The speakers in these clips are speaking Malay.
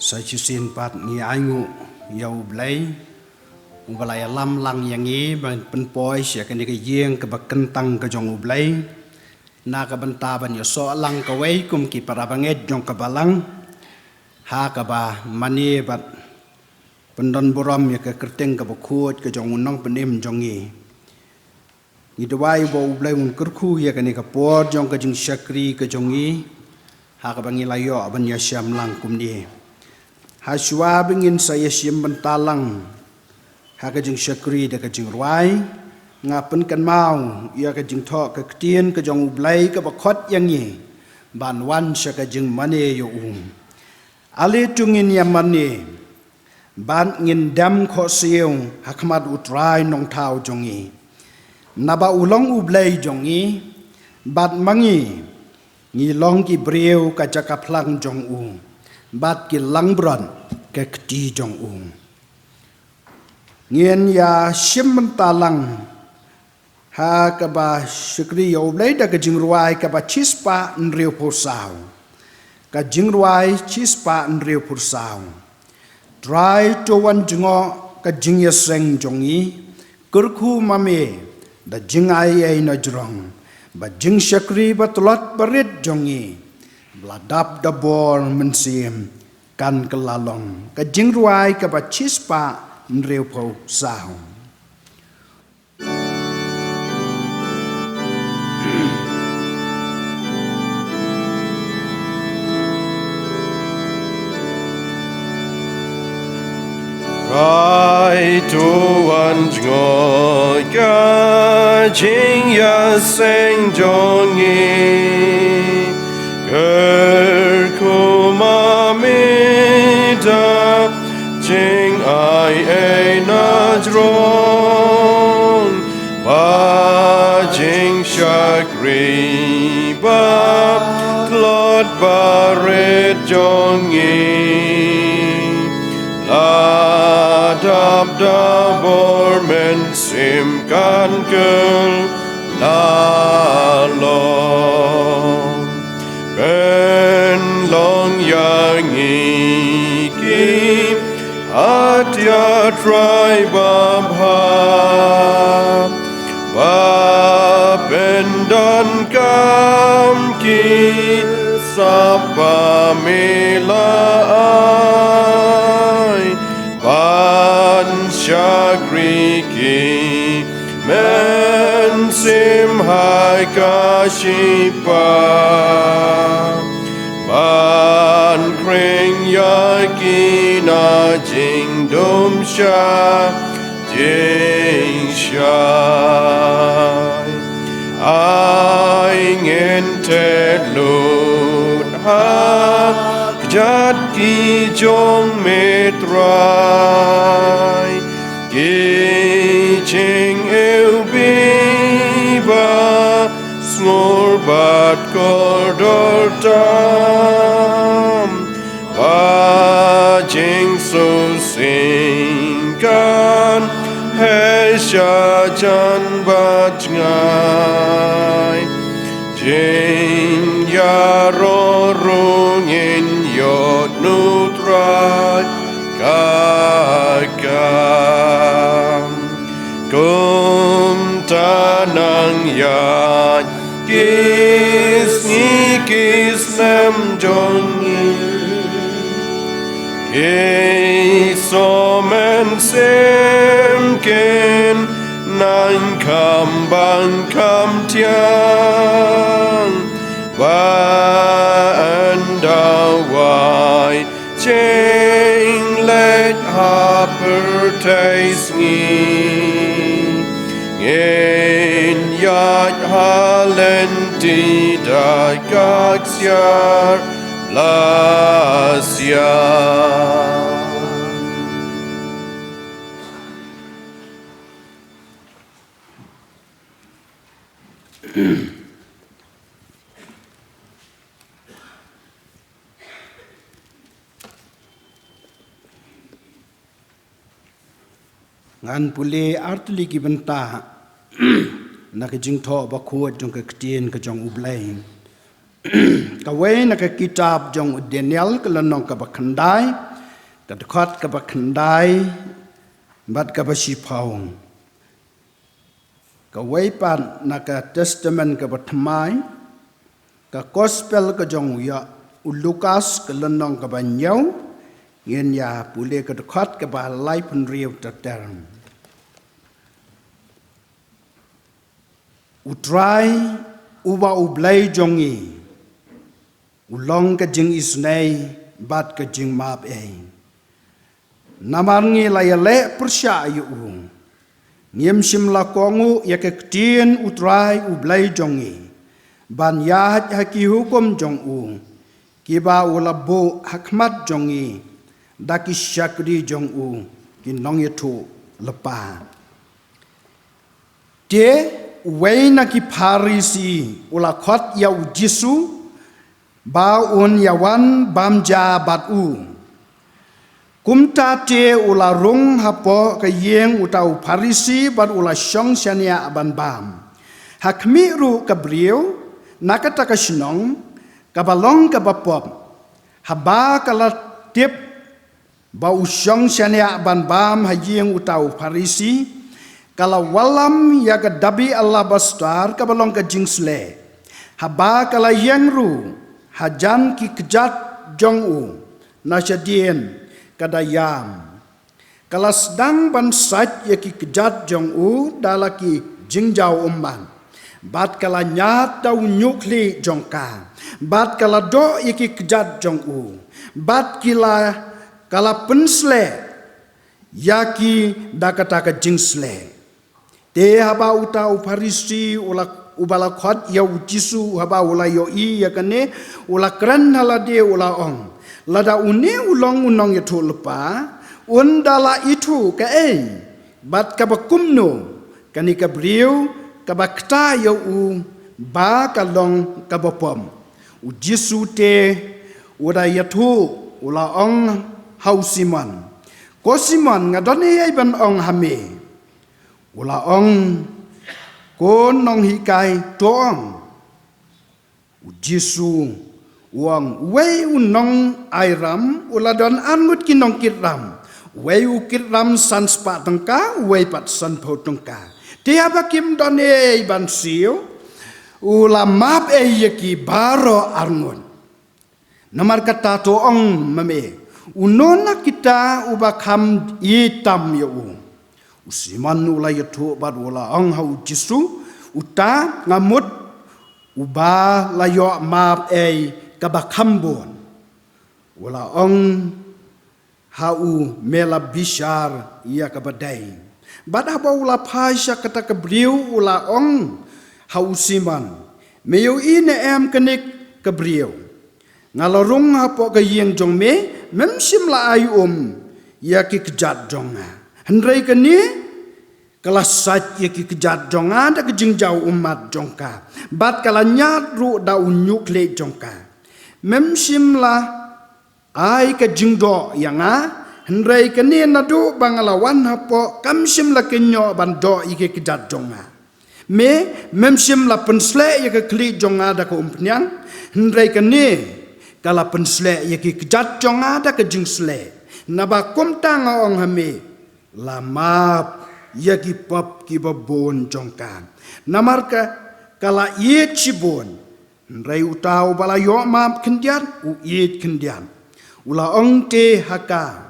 sa chisin pat ngi aingu yau blai ubalai lam lang yangi ban penpoi sia kan ke yeng ke bakentang ke jong ublai na ka banta ban yo so lang ka wei kum ki parabanget jong ka balang ha ka ba mani bat pendon boram ya ke kerteng ka bakut ke jong unong penim jongi ni dawai bo ublai un kerku ya kan ka por jong ka jing syakri ke jongi ha ka bangi layo ban ya syam lang kum ni ha shwa bingin saya syam bentalang ha ka jing syakri de ka jing ruai ngapen kan mau ia ka jing tho ka tien ka jong ublai ka bakhot yang ni ban wan sha ka jing mane yo ale tungin ya mane ban ngin dam kho siung hakmat utrai nong thau jongi naba ulong ublai jongi bat mangi ngi long ki breu ka jakaplang jong bat ki langbron ka kti jong ngien ya shimtalang ha ka ba shukri yo ublai da ka jingruai ka ba chispa nriu pusau ka jingruai chispa nriu pusau try to wan jingo ka jingya seng jongi kurku mame da jingai ai na jrong ba jing shakri ba tulot barit jongi bladap da bor mensim kan kelalong ka jingruai ka ba chispa nriu pusau Rai tuan ngồi ca chính ya seng jongi ker kuma mida chính ai ai na drong ba chính shakri ba klot ba red jongi Adab dabor men sim kan kel la long ben long yang iki atia try babha ba ben don kam ki sapa mila Shakri ki men sim hai kashipa ban kring ya ki na jing dum sha jing shai ai ngin te lut ha jat ki jong metrai Ki ching eu biba snor bat kordor tam ba jing so singkan he sha chan bat ngai jing ya ro rung in yot nutrai Kum tanang ya kis ni kis nam jongi Kiso men sem ken nan kam bang kam tiang Wa anda wai cheng let hopper taste me Ngin yat halenti da gagsyar lasya ngan pule artli ki benta na ke jing tho ba khuat jong ke tien ke jong ublai ka we na ke kitab jong Daniel ke lanong ka ba khandai Kadakot kabakandai bat kabasipau. Kawaipan naka testament kabatmai ka gospel ka jongya Lukas ka lenong ka banyaw ngin ya pule kadakot ka balai penriu taterm. Utrai uba ublay jongi ulong ka jing isnay bat ka jing map namarngi layale persya yu ngiem simla kongu ya kektien utrai ublay jongi ban yahat haki hukum jong kiba ulabo hakmat jongi daki syakri jong kinong yetu lepa te Waina ki parisi ula khot ya jisu ba un yawan bamja batu kumta te ula rung hapo ka yeng utau parisi bat ula syong syania ban bam hakmi ru kabriu nakata ka sinong kabalong ka bapop haba kala tip ba usyong syania ban bam hayeng utau parisi kalau walam ya ka dabi Allah bastar kabalong ka jingsle haba kala yengru hajan ki kejat jongu nasyadien kadayam kala sedang bansat ya ki kejat jongu dalaki jingjau umban bat kala nyat tau nyukli jongka bat kala do ya ki kejat jongu bat kala pensle ya ki dakata ka jingsle te haba uta uparisi ubala khot ya ujisu haba ula yo I ya kane ula kran hala de ula ong lada une ulong unong ya lepa undala itu ka bat ka bakumno kani ka briu ka bakta ya ba ka long ka bopom ujisu te ura ya ula ong hausiman ko simon ngadone ai ban ong hame ula ong kon nong hikai toong ujisu uang wei unong airam ula don angut kinong kitram wei ukitram san spa tengka wei pat san po tengka tiaba kim don ban siu ula map yeki baro arngun namar kata toong mame unona kita ubakam itam yo usiman ula yetu bad ula ang hau jisu uta ngamut uba layo map kabakambon ula ang hau mela bishar ia kabadai bad haba ula pasha kata kebriu ula ang hau siman meyo ine kenik kebriu ngalarung hapo kayeng jong me memsim la ay ia ki kejat jonga Hendrai kini kelas sat ye ki kejat jonga da kejingjau umat jongka bat kala nyat ru da unyuk le jongka memsim la ai kejingdo yanga hendrai kini nadu bangalawan hapo kamsim la kenyo bando ye kejat jonga memsim la pensle ye ke kli jonga da ko umpnyang hendrai kini kala pensle ye ki kejat jonga da kejingsle naba komtang ong hame lamap ya kipap kibabon jongkan namarka kala ye cibon rai utau bala yo map kendian u ye kendian ula ong te haka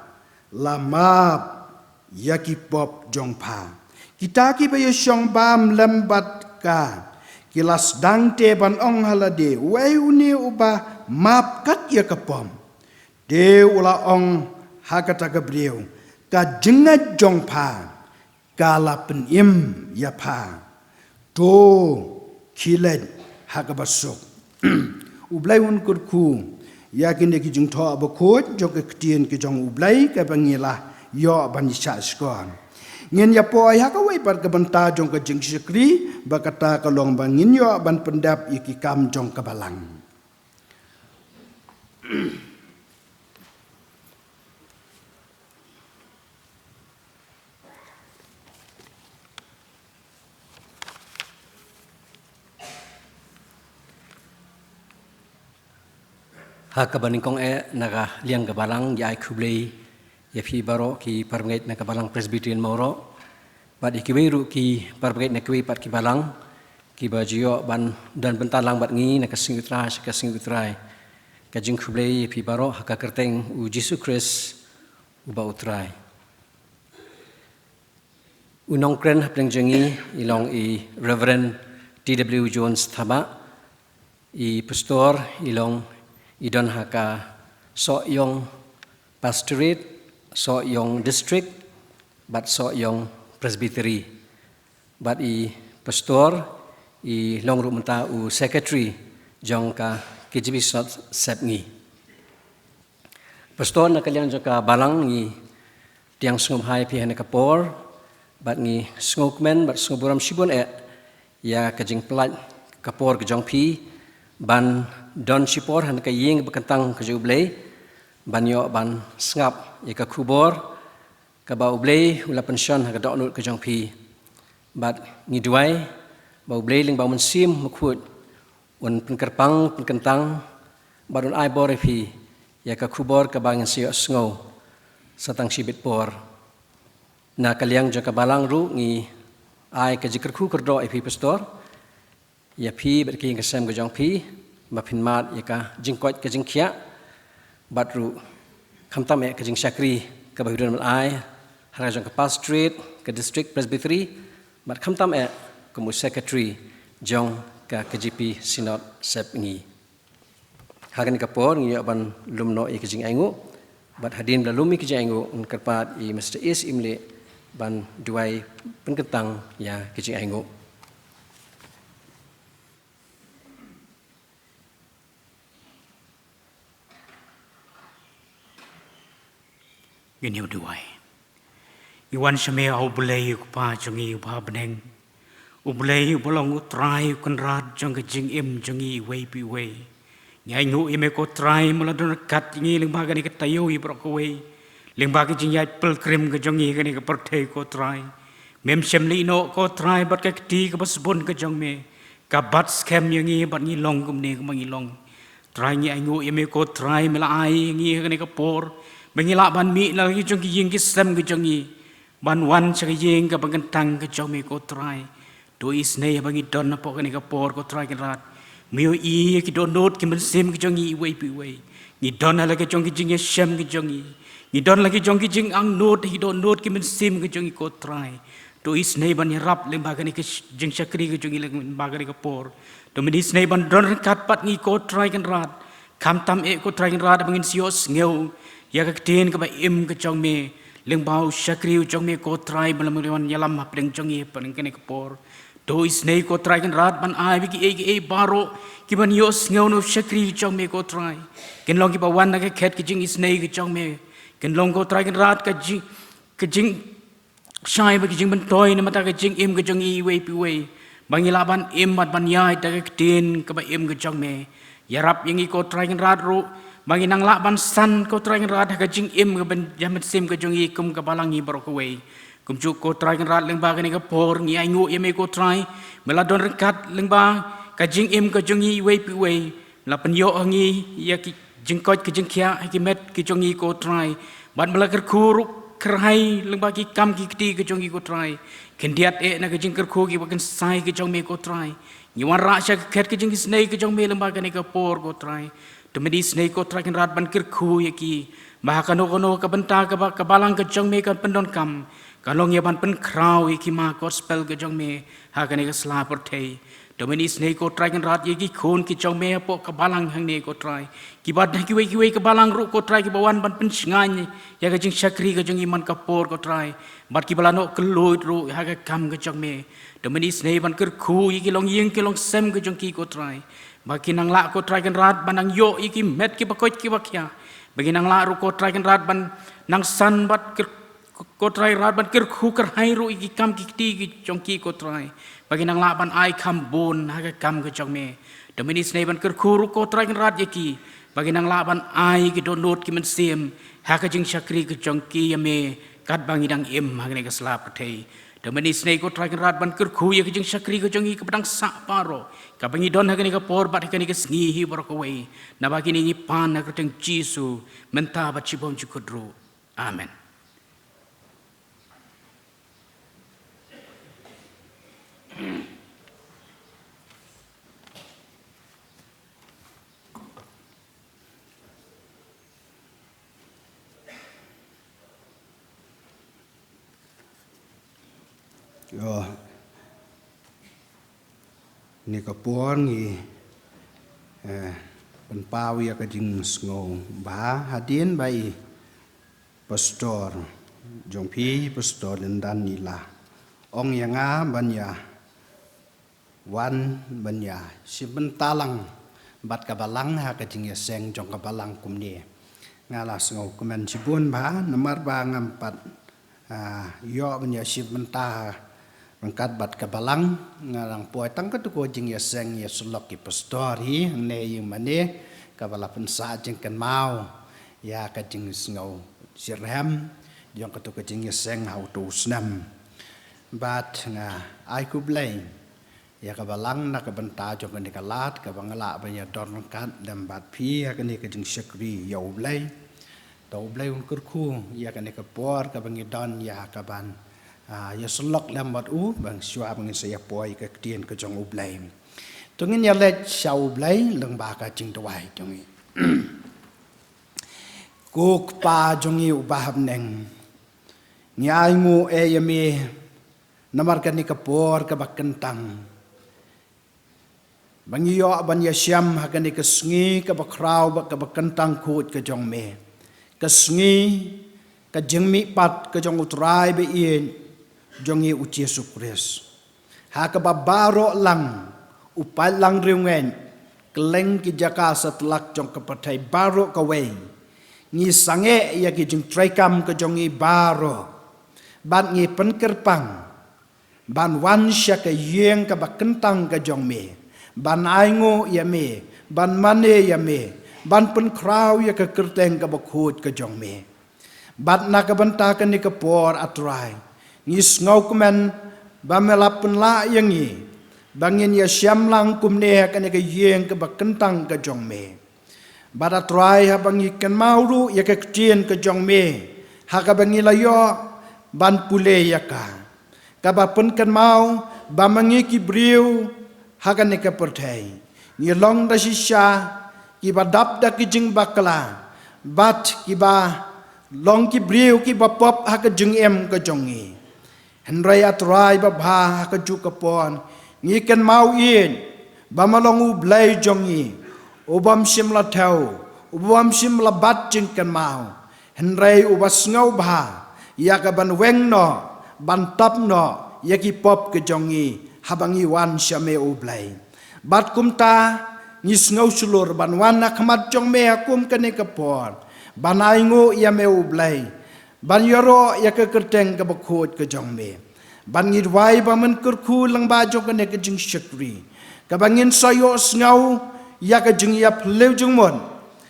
lamap ya kipap jongpa kita ki bayo syong bam lembat ka kilas dang te ban ong halade wai uni uba map kat ya kapom de ula ong hakata gabriel ka jengat jongpa kala penim ya pa to kilet hakabasuk ublai un kurku ya kinde ki jung tho abakot jok ketien ki jong ublai ka bangila yo ban sha skon ngin ya po ya ka wai par ka banta jong ka jing sikri bakata ka long bangin yo ban pendap iki kam jong ka balang Hakabaning kong naga liang gabalang ya kublay Yapi baro ki parmait na kabalang Presbyterian Mauro. Bat ikiwiru ki parmait na kiwi pat ki balang ki bajio ban dan bentalang bat ngi na kasingutrai kajing kublei yapi baro haka kerteng u Jesu Christ uba utrai. Unong kren hapeng jengi ilong i Reverend T.W. Jones Thaba i pastor ilong idon haka so yong pastorate so yong district but so yong presbytery but i pastor i long rumenta u secretary jong ka KGB sep ngi pastor na kalian jong ka balang ngi tiang sungum hai pi hana kapor but ngi sungukmen but sunguburam shibun ya kajing pelat kapor kajong pi ban don shipor hana ka ying bekentang kajublei banyo ban sngap ya ka kubor ka ba ublei ula pension ha ka doknut ka jong pi bat ngi duai ba ublei ling ba mun sim mukut un penkerpang penkentang badun ai bor pi ya ka kubor ka bang sio sngo satang sibit por na kaliang jong ka balang ru ngi ai ka jikr khu kerdo pi pastor ya pi bat ki ngasam ka jong pi ba pinmat ya ka jingkot ka jingkhia batru kamtam ya kajing syakri ke bahudan malai harajang ke pastorate ke district presbytery bat kamtam ya ke mu secretary jong ke KGP synod sep ngi hagan ke por ngi ban lumno i kajing aingu bat hadin blalumi kajing aingu un kerpat i Mr. Is imle ban duai penketang ya kajing aingu Gini uduai. Iwan semea ubulei upa jongi upa beneng. Ubulei ubolong utrai ukanrat jong kejing im jongi iwei piwei. Nyai ngu ime ko trai muladun kat ngi limbaga ni ketayo i brokowei. Limbaga jing yai pelkrim ke jongi gani ke pertei ko trai. Mem semli no ko trai bat ke keti ke basbun ke jong me. Ka bat skem yangi bat ngi long kumne ke mangi long. Trai nyai ngu ime ko trai mela ai ngi gani ke por. Bangila ban mi lagi jong ki ying ki sem ki jongi ban wan cha ki ying ka bangantang ka jomi ko try do is ne bangi don na po ka ni ka por ko try kan rat mio i ki don not ki men sem ki jongi wei pi wei ni don la ki jong ki jing sem ki jongi ni don la ki jong ki jing ang not ki don not ki men sem ki jongi ko try do is ne ban rap lem ba ka ni ki jing chakri ki jongi lem ba ka ni ka por do men is ne ban don kat pat ni ko try kan rat kam tam e ko try kan rat bangin sios ngeu ya ka tin ka ba im ka chong me leng bau shakri chong me ko try balam riwan yalam hapeng chong e paning kene ka por do is nei ko try kan rat ban ai bi ki e baro ki ban yos ngeu no shakri chong me ko try ken long ki ba wan na ka khet ki jing is nei ki chong me ken long ko try kan rat ka jing shai ba ki jing ban toy na mata ka jing im ka chong e wei pi wei bangila ban im bat ban yai ta ka tin ka ba im ka chong me yarap yang i ko try kan rat ro bagi nang lak ban san ko try kan rat ka jing im ka ban jamet sim ka jong i kum ka balangi barokawei kum chu ko try kan rat leng ba ka ni ka por ngi ai ngu yeme ko try mela don rekat leng ba ka jing im ka jong i wei pi wei la pen yo ngi ya ki jing ko ki jing khia ki met ki jong i ko try ban mela ker khu kerai leng ba ki kam ki ti ka jong i ko try ken diat e na ka jing ker khu ki ba kan sai ki jong me ko try ni wan ra sha khet ki jing snei ki jong me leng ba ka ni ka por ko try Tumedi snei ko trakin rat ban kirku yaki bahkan kono ka benta ka balang ka jong me ka pendon kam kalong ya ban pen kraw yaki ma gospel ka jong me ha ka ne ka sla portei Tumedi snei ko trakin rat yaki khon ki jong me po ka balang hang ne ko try ki bad ki we ka balang ru ko try ki bawan ban pen sngan ya ka jing shakri ka jong iman ka por ko try bat ki balano keloid ru ha ka kam ka jong me Tumedi snei ban kirku yaki long ying ki long sem ka jong ki ko try bagi nang lak ko try kan rat banang yo iki met ki bakoi ki bakya bagi nang lak ru ko try kan rat ban nang san bat ko try rat ban kir khu kar hai ru iki kam ki ti ki jong ki ko try bagi nang lak ban ai kam bon ha ka kam ka jong me domini snei ban kir khu ru ko try kan rat yaki bagi nang lak ban ai ki don not ki men sim ha ka jing shakri ki jong ki ya me kat bangi dang im ha ne ka slap thei Domini snei ko try kan rat ban kir khu ya ki jing shakri ki jong i ka padang sa paro ka bangi don ha ka ni ka por bat ka ni ka sngi hi barokawei na bagi ni pan na ka teng Jesu menta bat chibom chukudru amen Ni kapon ni penpawi ka jing sngo ba hadin bai pastor jongpi pastor lendan nila ong yanga banya wan banya sibentalang bat kabalang ha ka jing seng jong kabalang kumni ngala sngo kumen sibun ba namar ba ngampat yo banya sibenta Mangkat bat kabalang ngarang poy tang ka tuko jing ya seng ya sulok ki pastor hi ne yung mane kabala pensa jing kan mau ya ka jing sngo sirham yang ka tuko jing ya seng hau tu snam bat nga ai ku blai ya kabalang na ka benta jong kan kalat ka bangala ba ya don kat dam bat phi ya ka ni ka jing sekri ya blai to blai un kurku ya ka ni ka por ka bangi don ya ka ban ya selok lambat bang syua bang saya poi ke tien ke jong ublai tungin ya let syau ublai leng ba ka jing tuai tungi kuk pa jongi ubah neng nyai ngu yami namar kan ni kapor ka bakentang bang yo ban ya syam ha kan ni kesngi ka bakrau ka bakentang kut ke jong me kesngi ka jengmi pat ke jong utrai be ien jongi uci Yesus Kristus. Haka babaro lang upay lang riungen keleng ki jaka setelak jong kepatai baro kawai. Ngi sange ya ki jeng trekam ke jongi baro. Ban ngi penkerpang. Ban wan sya ke yeng ke bakentang ke jong me. Ban aingo ya me. Ban mane ya me. Ban penkrau ya ke kerteng ke bakhut ke jong me. Ban nak bentakan ni ke por atrai. Ngis ngau kumen bamelapun la yangi bangin ya syam lang kumne kan ke yeng ke bakentang ke jong me badat rai ha bangi kan mauru ya ke tien ke jong me ha ka bangi layo ban pule ya ka ba pun kan mau ba mangi ki briu ha kan ke pertai ni long da shisha ki ba dap da ki jing bakla bat ki ba long ki briu ki ba pop ha ka jing em ke jongi Henry atrai babha ka ju kapon ngi kan mau in bamalong ublai jongi ubam sim la thau ubam sim la bat jing kan mau Henry ubas ngau bha ya ka ban weng no ban tap no ya ki pop ke jongi habangi wan syame ublai bat kumta ngis ngau sulur ban wan na khamat jong me akum kan ke kapon banai ngo ya me ublai ban yoro ya ke kerteng ke bakhut ke jong me ban ngid wai ba men kurku lang ba jong ke jing syakri ka bangin sayo ngau ya ke jing ya pleu jong mon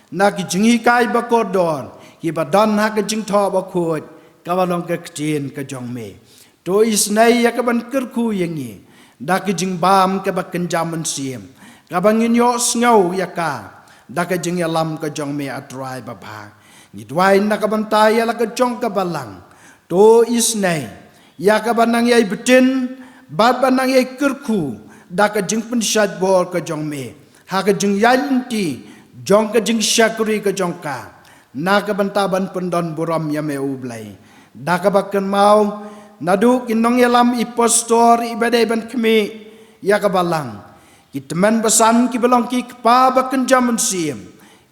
na ki jing hi kai ba kodon ki ba dan ha ke jing tho bakhut ka ba long ke tin ke jong me to is nai ya ke ban kurku yang ni da ki jing bam ke ba kenjam men sim ka bangin yo ngau ya ka da ke jing ya lam ke jong me atrai ba ba ni dwai na ka bantai la ka jong ka balang to is nei ya ka banang yai betin bad banang yai kurku da ka jing pen shat bor ka jong me ha ka jing yanti jong ka jing syakuri ka jong ka na ka bantaban pendon buram ya me ublai da ka bakan mau nadu kinong yalam ipostor ibadai ban kemi ya ka balang ki teman besan ki belong ki pa bakan jamun sim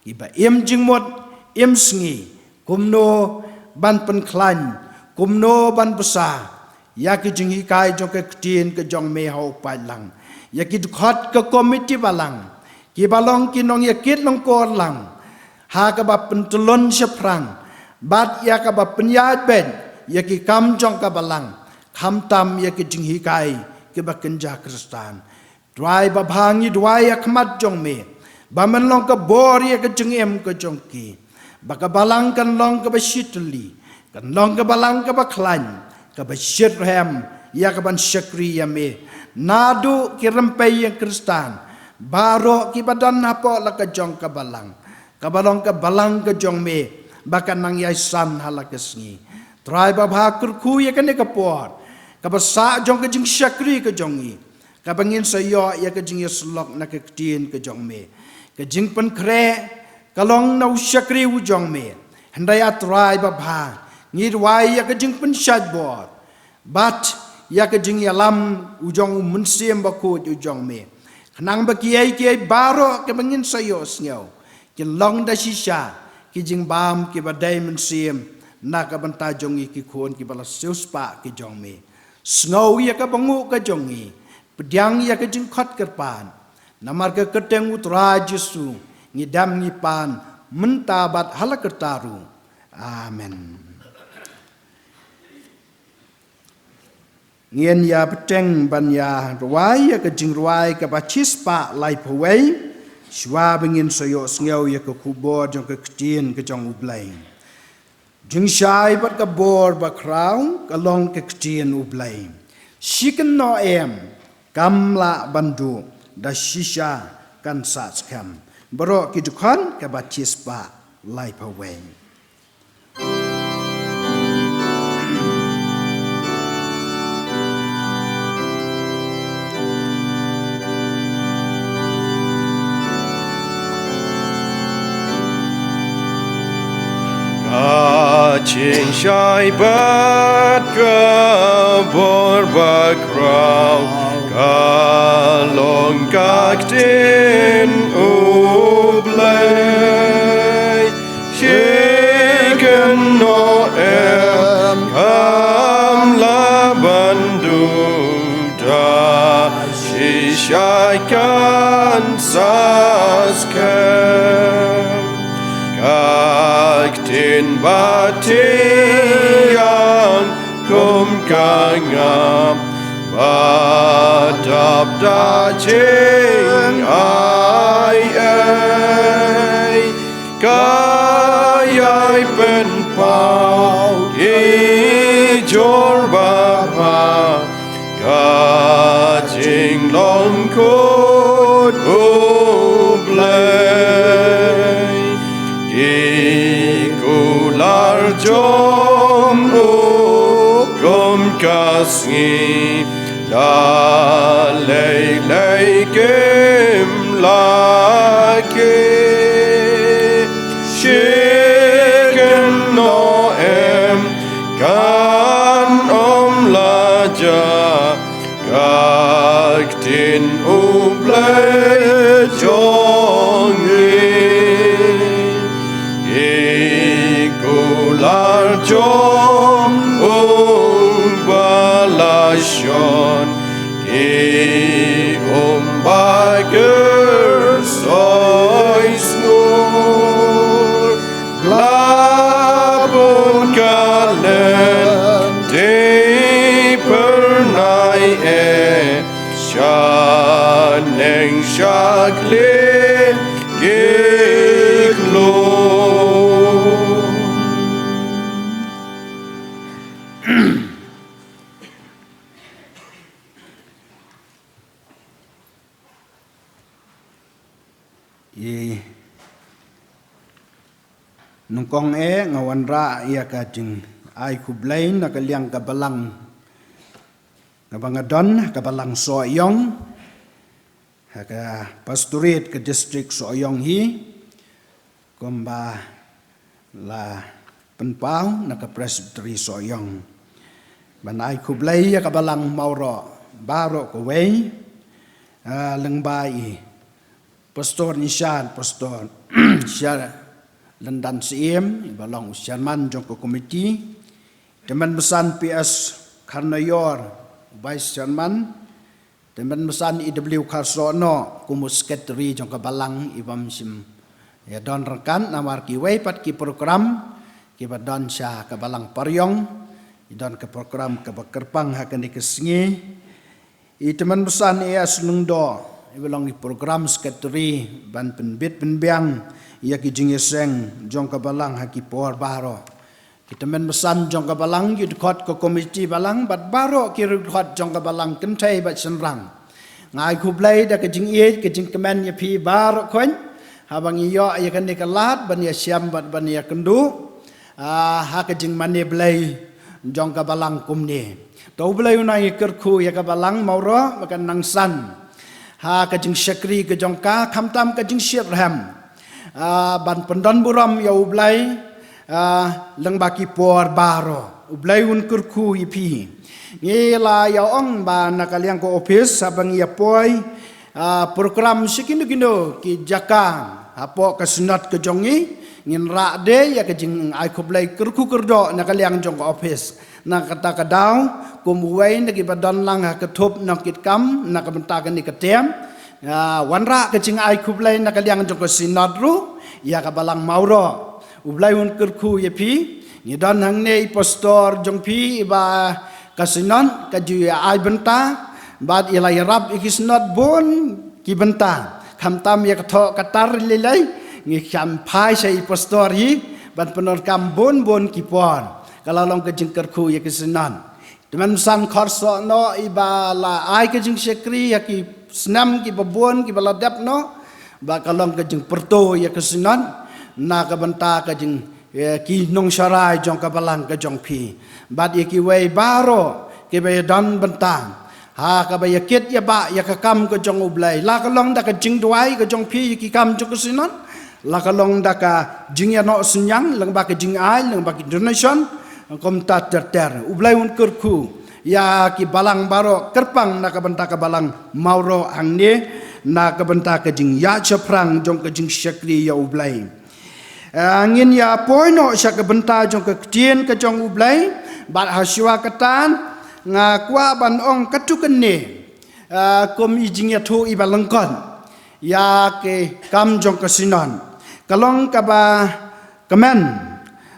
ki ba im jing mot im sngi kumno ban pen klan kumno ban besa ya ki jing hi kai jong ke tin ke jong me ho pa lang ya ki khot ke komiti balang ki balong ki nong ya kit long kor lang ha ka ba pen telon seprang bat ya ka ba pen ya ben ya ki kam jong ka balang kham tam ya ki jing hi kai ki ba kenja kristan dwai ba bhangi dwai ya khmat jong me ba man long ka bor ya ke jing em ke jong ki baka balang kan long ka basitli kan long ka balang ka baklan ka basirham ya ka ban syakri ya me nadu ki rempai yang kristan baro ki badan apa la ka jong ka balong ka balang ka jong me baka nang yai san hala kesngi trai ba bha kur khu ya kan ka por ka basa jong ka jing syakri ka jongi kabangin sayo ya ka jing yaslok na ka tin ka jong me ka jing pen kre kalong nau shakri u jong me handai atrai ba bha ngir wai ya ka jing pen shad bot but ya ka jing yalam u jong mun siem ba ko u jong me nang ba kiai baro ka bangin sayo snyo kin long da shisha ki jing bam ki ba dai mun siem na ka banta jong ki khon ki bala seus pa ki jong me sngo ya ka bangu ka jong i pediang ya ka jing khat kerpan namar ka keteng utra Jesu ngidam ngipan mentabat halakertaru amen ngien ya peteng ban ya ruai ya ka jing ruai ka bachis pa lai phawai shwa bengin soyo sngo ya ka kubo jong ka ktien ka jong ublai jing shai bat ka bor ba kraung ka long ka ktien ublai shiken no em kamla bandu da shisha kan sa skam baro ki dukhan ka bachis pa lai phawai Ching shai bat ka bor ba kraw ka long kak tin ublay shiken no em kam la bandu da shishai kan saskem Tin batian kum kangam badab da ching ai kayai pen pau i jor ba ka ching long kod ublay Jom gom kasni la lei kem la ke shiken no em kan la ja kaktin uble jongi Jom balashon ki bager sois nur labun kalen de pernai shaneng shakle geklo nungkong ngawan ra ia ka jing ai kublain na kaliang ka balang ngabangadon ka balang Soyong ka pastorate ka district Soyong hi komba la penpau na ka presbytery Soyong ban ai kublai ka balang mauro baro ko wei lengbai pastor nishan pastor syar Lendan Siem, balong usiaman jong ko komiti, teman besan PS Karnayor, Vice Chairman, teman besan IW Karsono, kumus sekretari jong ke balang ibam sim, ya don rekan namar kiwei pat ki program, ki badon sya ke balang Paryong, idon ke program ke Bakerpang hakan di kesengi, teman besan selungdo, ibalong di program sekretari ban penbit penbiang. Ia ki jingeseng jong ka balang haki por baro kita men besan jong ka balang yud khot ko komiti balang bat baro ki rud khot jong ka balang kentai bat senrang ngai kublai da ka jing ye ka jing kemen ya pi baro kon habang iyo ya kan ka lat ban ya siam bat ban ya kendu ha ka jing mane blai jong ka balang kumni to blai unai kerku ya ka balang mauro makan nang san ha ka jing syakri ka jong ka khamtam ka jing siat ram ban pendon buram ya ublai leng baki por baro ublai un kerku ipi ngi la ya ong ba nakaliang ko office sabang ya poi program sikindo ki jakang apo ka sunat ke jongi ngin ra de ya ke jing ai khoblai kerku kerdo nakaliang jong ko office na kata kadau kumwei na ki badan lang ha ketop na kit kam na ka bentakan ni ketem wan ra ke jing ai khoblai nakaliang jong ko sinat ru ya ka balang mauro ublai un kerku ye pi ni dan hang nei pastor jong pi ba kasinan kaju ai benta bad ilai rab ikisnot bon ki benta khamtam ya katho katar lilai ngi kham phai sai pastor hi ban penor kam bon ki pon kalau long ke jengker khu ya kisinan teman san khorso no ibala ai ke jeng sekri ya ki snam ki babon ki baladap no ba kalong ke jeng perto ya kisinan na ka benta ka jeng ki nong sarai jong ka balang ka jong pi bad ye ki wei baro ki be dan bentang ha ka be kit ya ba ya ka kam ka jong ublai la ka long da ka jing duai ka jong pi ki kam jong kasinan la ka long da ka jing ya no senyang lang ba ka jing ai lang ba ki donation kom ta ter ublai un kerku ya ki balang baro kerpang na ka benta ka balang mauro angne na ka benta ka jing ya chaprang jong ka jing syakri ya ublai angin ya poino sya ka benta jong ka tien ka jong ublai bat haswa katan nga kwa ban ong katukan ne kom ijing ya thu ibalangkon ya ke kam jong ka sinan kalong ka ba kamen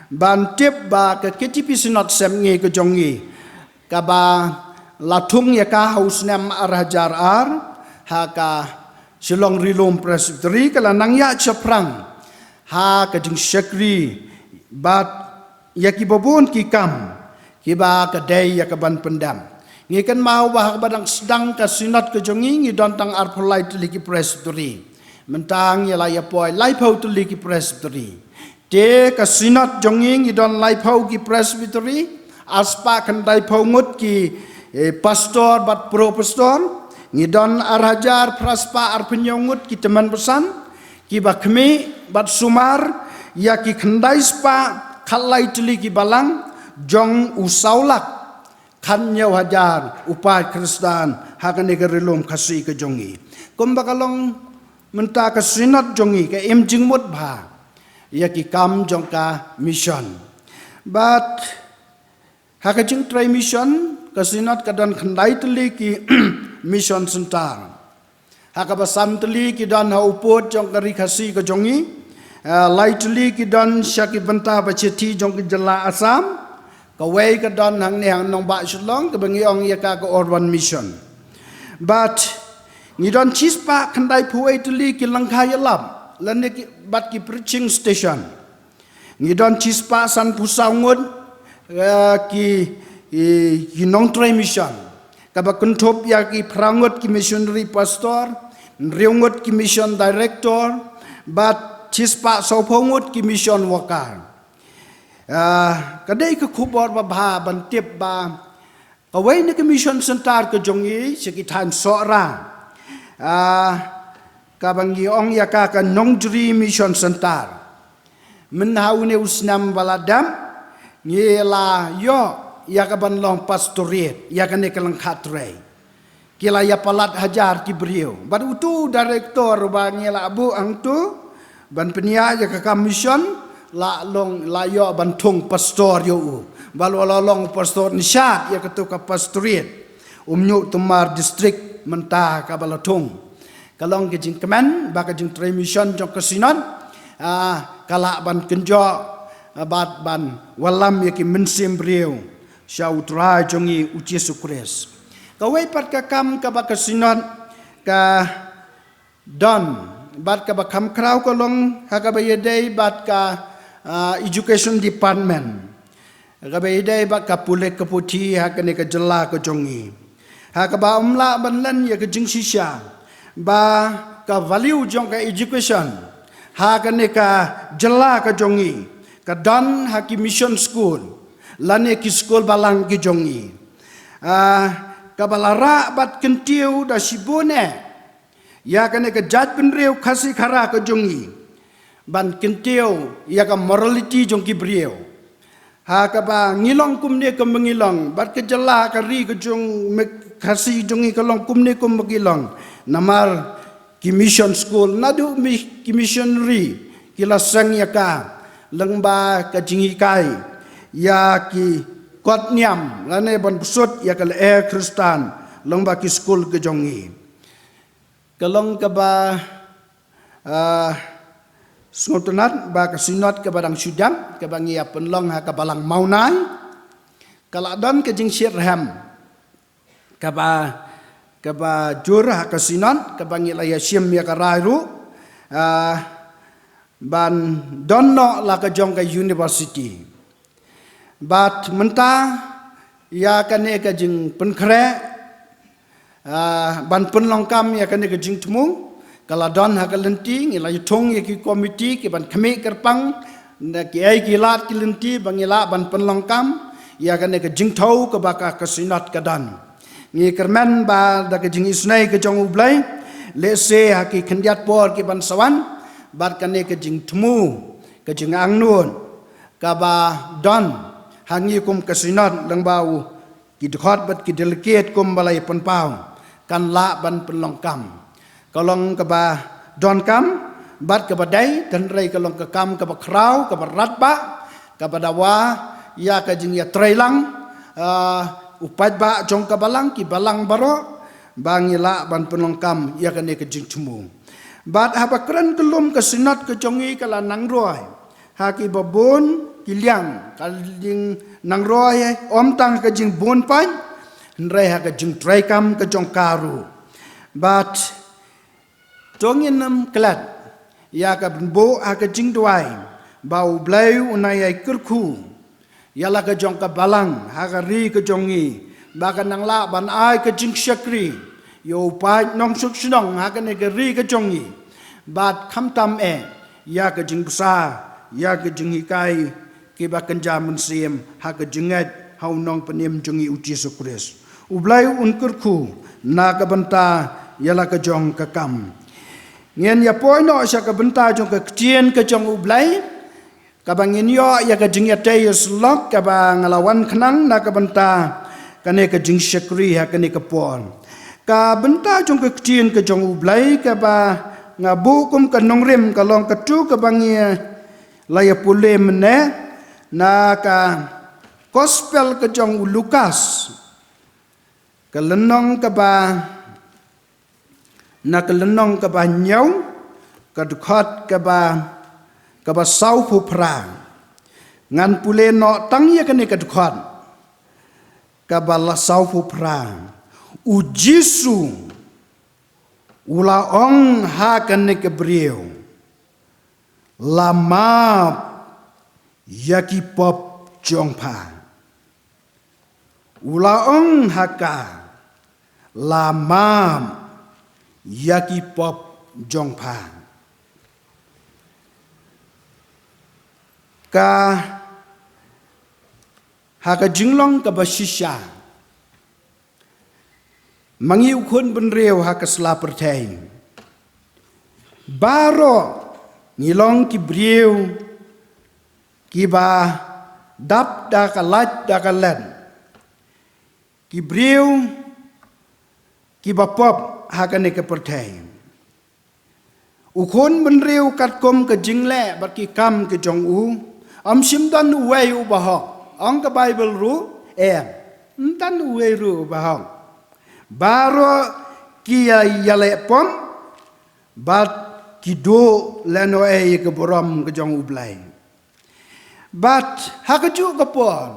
ban tip ba ka ketipi sinot sem nge ka jong ngi ka ba latung ya ka haus nam arhajar ar ha ka silong rilom presbytery kala nang ya chaprang ha ka jing syakri bat ya ki babon ki kam ki ba ka dai ya ka ban pendam ngi kan mau ba badang sedang ka sinat ke jongi ngi dontang arpolai teliki presbytery mentang ya la ya poi lai pau teliki presbytery te ka sinat jongi ngi don lai pau ki presbytery aspa kan dai pau ngut ki pastor bat pro pastor ngi don arhajar praspa arpenyongut ki teman pesan ki ba khmi bat sumar ya ki khandai spa khalai teliki balang jong usaulak kan nyau hajar upai Kristen hakan negerilum kasih ke jongi kom bakalong menta ka sinat jongi ke em jingmut ba ya ki kam jong ka mission but hakajing try mission ka sinat kadan khandai teli ki mission sentar hakabasam teli ki dan ha upot jong ka rikasi ke jongi lai teli ki dan syaki benta bacheti jong ki jela asam kawai ka don hang ne hang nong ba shlong ka bangi ong ya ka orwan mission but ni don chispa khandai phuai tuli ki langkha ya lap lan ne bat ki preaching station ni don chispa san pusaungun ki nong trai mission ka ba kunthop ya ki prangot ki missionary pastor riungot ki mission director but chispa sophongut ki mission worker kadai ka khubor ba bha ban tip ba kawai ne mission center ka jongi sekitan sora ka bangi ong ya ka nongjri mission center men haune usnam baladam ngela yo ya ka ban long pastorate ya ka ne kalang khatre kila ya palat hajar ki brio bad utu director ba ngela abu angtu ban penia ya ka mission la long la yo bantung pastor yo balu la long pastor nishat ya ketua pastorate umnyu tumar district mentah ka balatung kalong ke jing kemen ba ka jing trai mission jong kasinan kala ban kenjo bat ban walam ya ki mensim briu syautra jongi uci sukres kawai pat ka kam ka ba kasinan ka don bat ka ba kam krau kolong ha ka ba yedai bat ka education department kabaidai ba kapulek kaputi hakane ka jela ka jongi hakaba umla banlan ya ka jingsisha ba ka value jong ka education hakane ka jela ka jongi ka dan haki mission school lane ki skol balang ki jongi kabalara bat kentiu da sibone ya kane ke jat penreu khasi khara ke jongi ban kentiu ya ka morality jong ki brieu ha ka ba ngilong kumne ke mengilong bat ke jela ka ri ke jong khasi jongi ke long kumne kum mengilong namar ki mission school nadu mi ki missionary kila sang ya ka lengba ka jingi kai ya ki kot niam lane ban pusut ya ka le Kristan lengba ki school ke jongi kalong ka ba Sengotunat ba kasinot ke badang sudang ke bangi ya penlong ha ke balang maunai kaladon ke jing sirham ke ba jurah ke sinot ke bangi la ya sim ya karairu ban donno la ke jong ke university bat menta ya kane ke jing penkre ban penlong kam ya kane ke jing temu kaladon ha kalenti ngila yutong ye ki komiti ki ban khame kerpang na ki ai ki lat ki lenti bangila ban penlongkam ya kan ke jingthau ke baka ke sinat kadan ngi kermen ba da ke jing isnai ke jong ublai le se ha ki khandiat por ki ban sawan bat kan ke jing thmu ke jing angnun ka ba don hangi kum ke sinat lengbau ki dekhot bat ki delegate kum balai penpau kan la ban penlongkam kalong ke ba don kam bat ke badai dan rei kalong ke kam ke ba krau ke ba ratba ke ba dawa ya ke jing ya trailang upat ba jong ke balang ki balang baro bangila ban penong kam ya ke ne ke jing tumu bat ha ba kran kelum ke sinat ke jongi kala nang roi ha ki babun ki liang kal jing nang roi om tang ke jing bun pan rei ha ke jing trai kam ke jong karu bat Tongin nam kelat, ya ka bo ha ka jing duai, bau blai unai ai kerku, ya la ka jong ka balang, ha ka ri ka jongi, ba ka nang la ban ai ka jing syakri, yo pa nong suk snong ha ka ne ka ri ka jongi, bat kham tam ya ka jing busa, ya ka jing hikai, ki ba kan jamun sim, ha ka jingat hau nong penim jongi uji sukres. Ublai un kerku, na ka banta, ya la ka jong ka kam. Ngen ya poi no sya ka benta jong ka kcien ka jong ublai ka bangin yo ya ka jing ya tayus lok ka bang ngalawan khnang na ka benta ka ne ka jing syakri ha ka ne ka pon ka benta jong ka kcien ka jong ublai ka ba ngabu kum ka nongrim ka long ka tu ka bangia la ya pule mene na ka gospel ka jong Lukas ka lenong ka ba na kelenong ke ba nyau ke dekat ke ba sau pu pra ngan pule no tang ya ke ne ke dekat ke ba la sau pu pra ujisu ula ong ha ke ne ke brio lama ya ki pop jong pa ula ong ha ka lama yaki pop jong pa ka haka jinglong ka basisya mangi ukun benreu haka slapertai baro ngilong ki brieu ki ba dap da ka lat da ka len ki brieu ki ba pop haka ne ke pertai ukon benreu kat kom ke jingle bat ki kam ke jong u am sim dan uwei u ba ong ka bible ru dan uwei ru ba baro ki ya le pom bat ki do leno ke borom ke jong u blai bat haka ju ka pon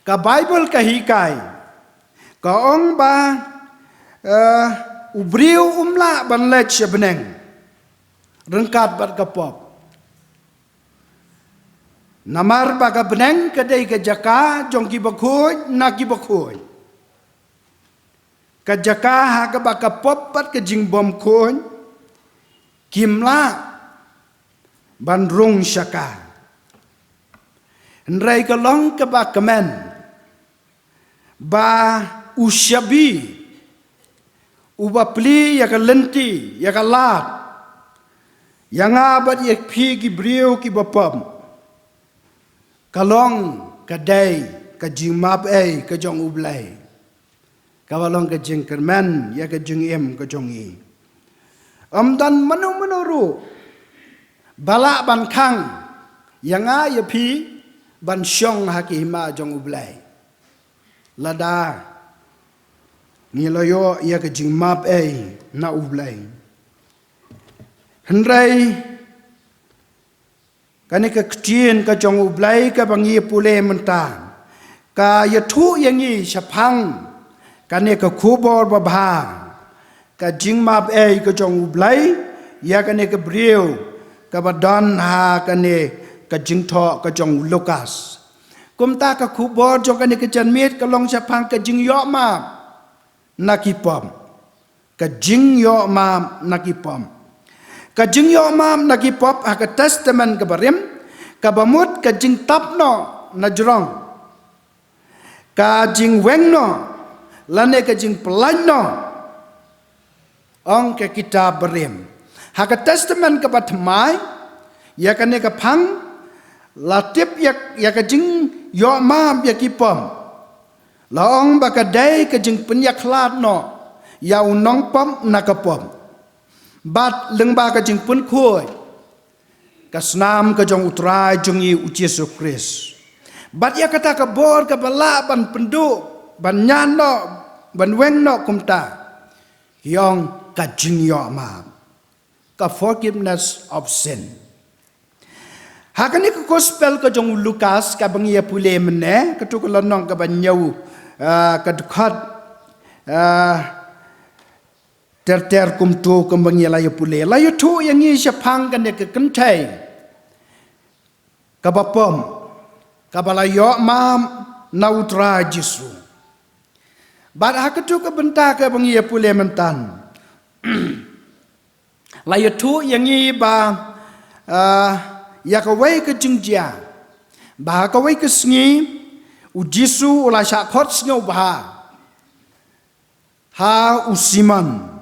ka bible ka hikai ka ong ba ubriu umla ban lech beneng rengkat bat kapop namar ba ka beneng kadai ka jaka jong ki bakoi na ki bakoi ka jaka ha ka ba ka pop bat ka jing bom kon kimla ban rong syaka Nrai kalong ka ba kamen ba usyabi uba pli ya ka lenti ya ka lat yang abat ya pi ki brio ki bapam kalong kadai ka jingmap ka jong ublai kawalong ka jing kermen ya ka jing em ka jong i dan manu balak ban kang yang ya pi ban syong haki hima jong ublai lada niloyo ya ka jingmap na ublai Hendrai kani ka ktien ka jong ublai ka bangi pule mentan ka yathu yangi syapang kani ka khubor babha ka jingmap ka jong ublai ya kani ka brio ka badan ha kani ka jingtho ka jong Lukas kumta ka khubor jong kani ka janmit ka long syapang ka jing yo ma nakipom ka jing yo ma nakipom Kajing yo mam nagi pop haka testament kabarim kabamut kajing tapno najrong kajing wengno lane kajing pelano ong ke kita berim haka testament kabatmai ya kane kapang latip ya kajing yo mam ya kipom laong bakadai kajing penyaklat no ya unong pom nakapom Bat lengba ka jing pun khoi kasnam ka jong utrai jongi Yesus Kristus bat ya kata ka bor ka bala ban pendu ban nyano ban wengno kumta yong ka jing yo ma ka forgiveness of sin hakani ka gospel ka jong Lukas ka bangi ya pule mene ka tu ka lonong ka ban nyau ka dukhat ter kumtu kembangi layu pule layu tu yang ni syapang kan ke kentai kabapom kabalayo mam nautra jisu bad hakatu ke benta ke bangi pule mentan layu tu yang ni ba ya ka wei ke jingjia ba ka wei ke sngi ujisu ula syakot sngo ba ha usiman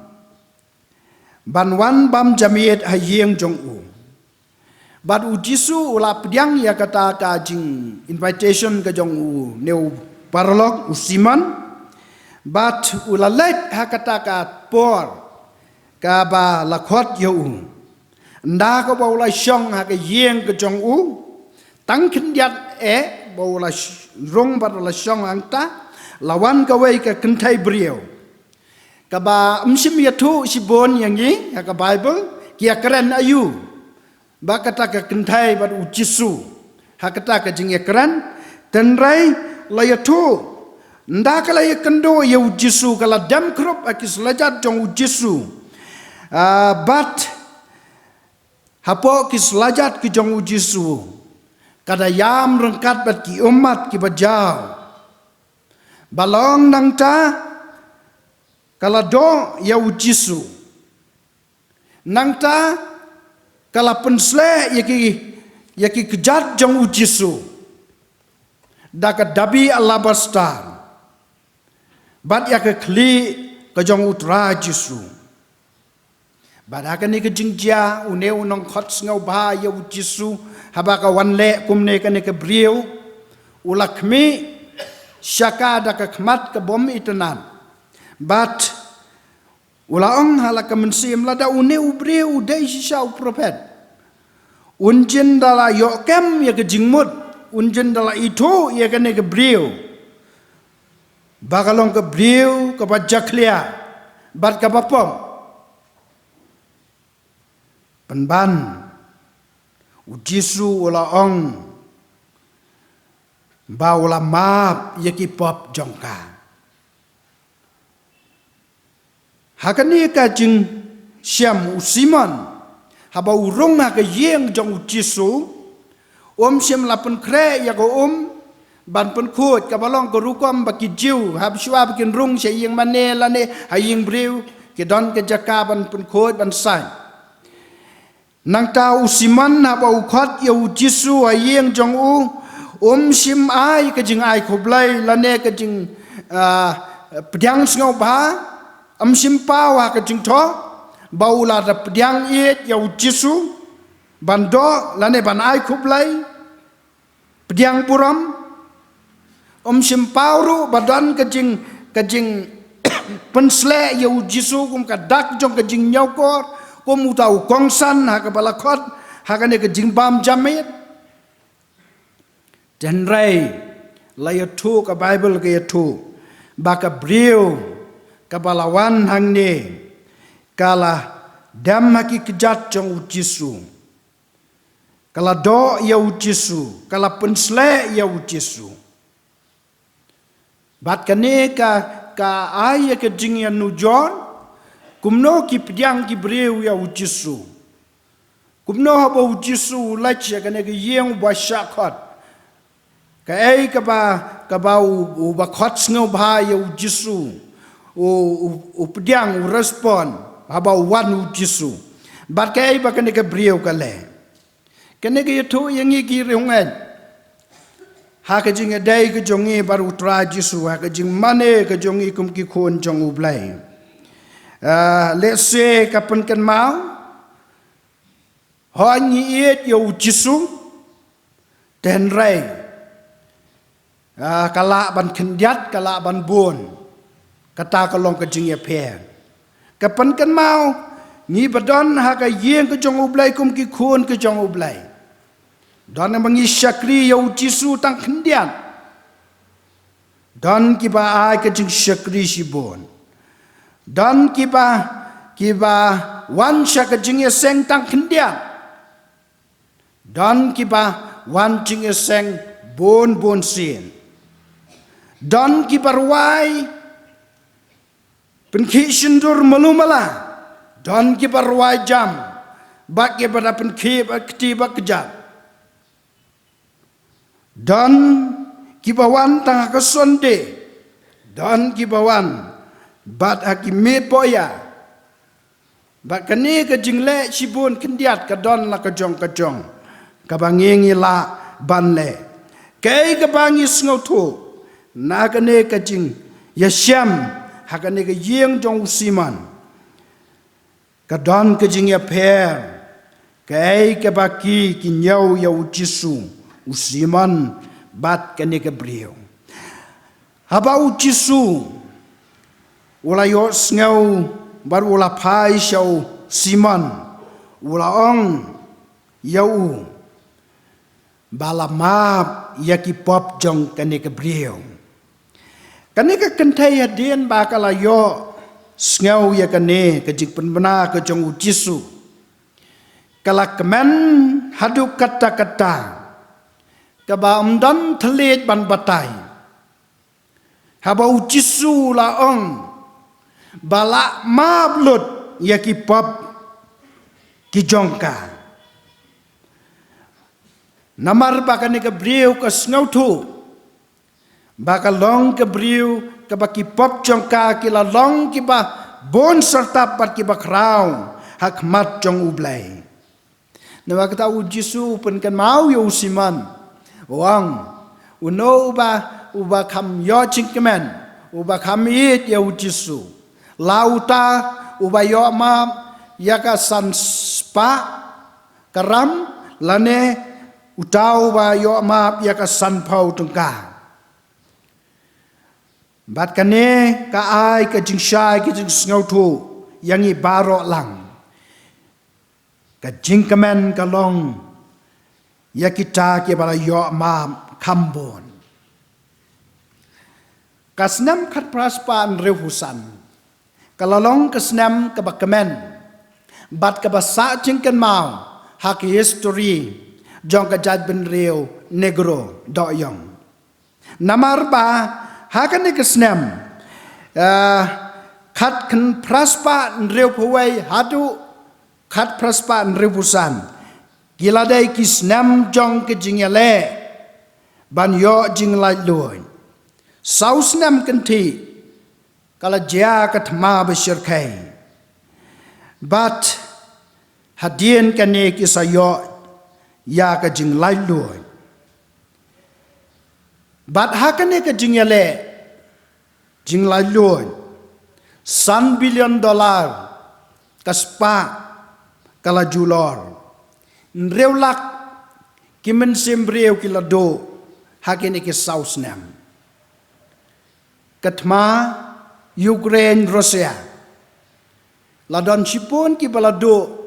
Banwan bam jamiat hayeng jong u. Bad ujisu ula pediang ya kata ka jing invitation ke jong u neu parlok usiman. Bad ula let ha kata ka por ka ba lakhot yo u. Nda ko ba ula syong ha ke yeng ke jong u. Tang kindiat ba ula rong ba ula syong angta lawan ka wei ka kentai brio. Kaba msim yatu sibon yang ni ka Bible kia keren ayu ba kata ka kentai ba ujisu ha kata ka jing keren tenrai la yatu nda kala yakendo ya ujisu kala dam krop akis lajat jong ujisu but hapo kis lajat ki jong ujisu kada yam rengkat bat ki umat ki bajau balong nang ta Kala do ya ujisu nangta kala pensle yaki kejat jong ujisu daka dabi Allah bastar bat ya ke kli ke jong utra jisu bat akan ni ke jingjia une unong khot ngau ba ya ujisu haba ka wanle kumne ka ne ke brio ulakmi syaka daka khmat ke bom itanan But ulaong halaka mensim lada une ubre udai sisa prophet unjen dala yokem ya ke jingmut unjen dala itu ya ke ne ke brio bakalong ke brio ke bajaklia bat ke bapom penban ujisu ulaong ba ulamap ya ki pop jongka Hakani ka jing syam usiman haba urung na ka yeng jong ujisu syam lapun kre ya ko ban pun khut ka balong ko rukom ba ki jiu hab shwa ba kin rung se yeng mane la ne ha yeng briu ki don ke jaka ban pun khut ban sai nang ta usiman haba ukhot ya ujisu ha yeng jong sim ai ka jing ai khoblai lane ka jing pediang sngau ba sim pawa ka jing tho baula da pediang it ya ujisu bando lane ban ai khoblai pediang puram sim pauru badan ka jing pensle ya ujisu kum ka dak jong ka jing nyau kor kum utau kongsan ha ka balakot ha ka ne ka jing bam jamit dan rai la ya tu ka bible ka ya tu ba ka brio ka balawan hang ne kala dam haki kejat jong ujisu kala do ya ujisu kala pensle ya ujisu bat kane ka ai ka jing ya nujon kumno ki pdiang ki breu ya ujisu kumno haba ujisu lacha kane ka yeng ba shakot ka ai ka ba u ba khot sngo ba ya ujisu u pdiang u respond haba wan ujisu bat ka ai ba kane ka breu ka le kane ka yato yang ki reungan ha ka jing dai ka jongi baru tra jisu ha ka jing mane ka jongi kum ki khon jong u blai let's say ka pen kan mau ho ni et yo jisu ten rai kala ban khendiat kala ban buon kata ka long ka jing ya phe ka pen kan mau ni badon ha ka yeng ka jong u blai kum ki khon ka jong u blai dan mangi syakri ya ujisu tang kendian dan kiba ai ke jing syakri sibon dan kiba wan syak jing seng tang kendian dan kiba wan jing seng bon sin dan kiba ruai penki shindur malumala dan kiba ruai jam bak kiba penki bak tiba kejat dan kibawan tangah kesonde dan kibawan bat hakimit boya bat kani ke jingle sibun kendiat ke don la kejong kabangi la banle kai kabangi sngotu na kane ke jing yasham hakane ke yeng jong siman ke don ke jing ya per kai ke baki ki nyau ya ujisu usiman bat kene ke brio haba ujisu ula yo snau bar ula pai shau siman ula ong yau balama yaki pop jong kene ke brio kene ke kentai adien ba kala yo snau ya kene ke jing penbena ke jong ujisu kala kemen hadu kata-kata kaba umdan telit ban batai haba ujisu la ong bala mablut yaki pop kijongka namar bakane ke briu ke snautu baka long ke briu ke baki pop jongka kila long kiba bon serta pat kiba kraun hakmat jong ublai nawa kata ujisu pen kan mau yo siman wang uno uba kam yo chingkemen uba kam it ya ujisu lauta uba yo ma yaka san spa karam lane utau uba yo ma yaka san pau tungka bat kane ka ai ka jing shai ka jing ngau tu yang i baro lang ka jingkemen ka long ya kita ke bala yo ma kambon kasnam khat praspan rehusan kalalong kasnam ka bakamen bat ka basa jingken mau hak history jong ka jad ben reu negro doyong namar ba hakan kasnam khat kan praspan reu pawai hadu khat praspan rehusan gila dai kisnam jong ke jingyale ban yo jing lai loi saus nam kanti kala jia ka thma bashir khai but hadien kane ki sayo ya ka jing lai loi Bat hakane ka jingyale jinglai loy $1 billion kaspa kala julor reulak kimen sembreu kilado hakene ke sausnam katma Ukraine Russia ladon sipun ki balado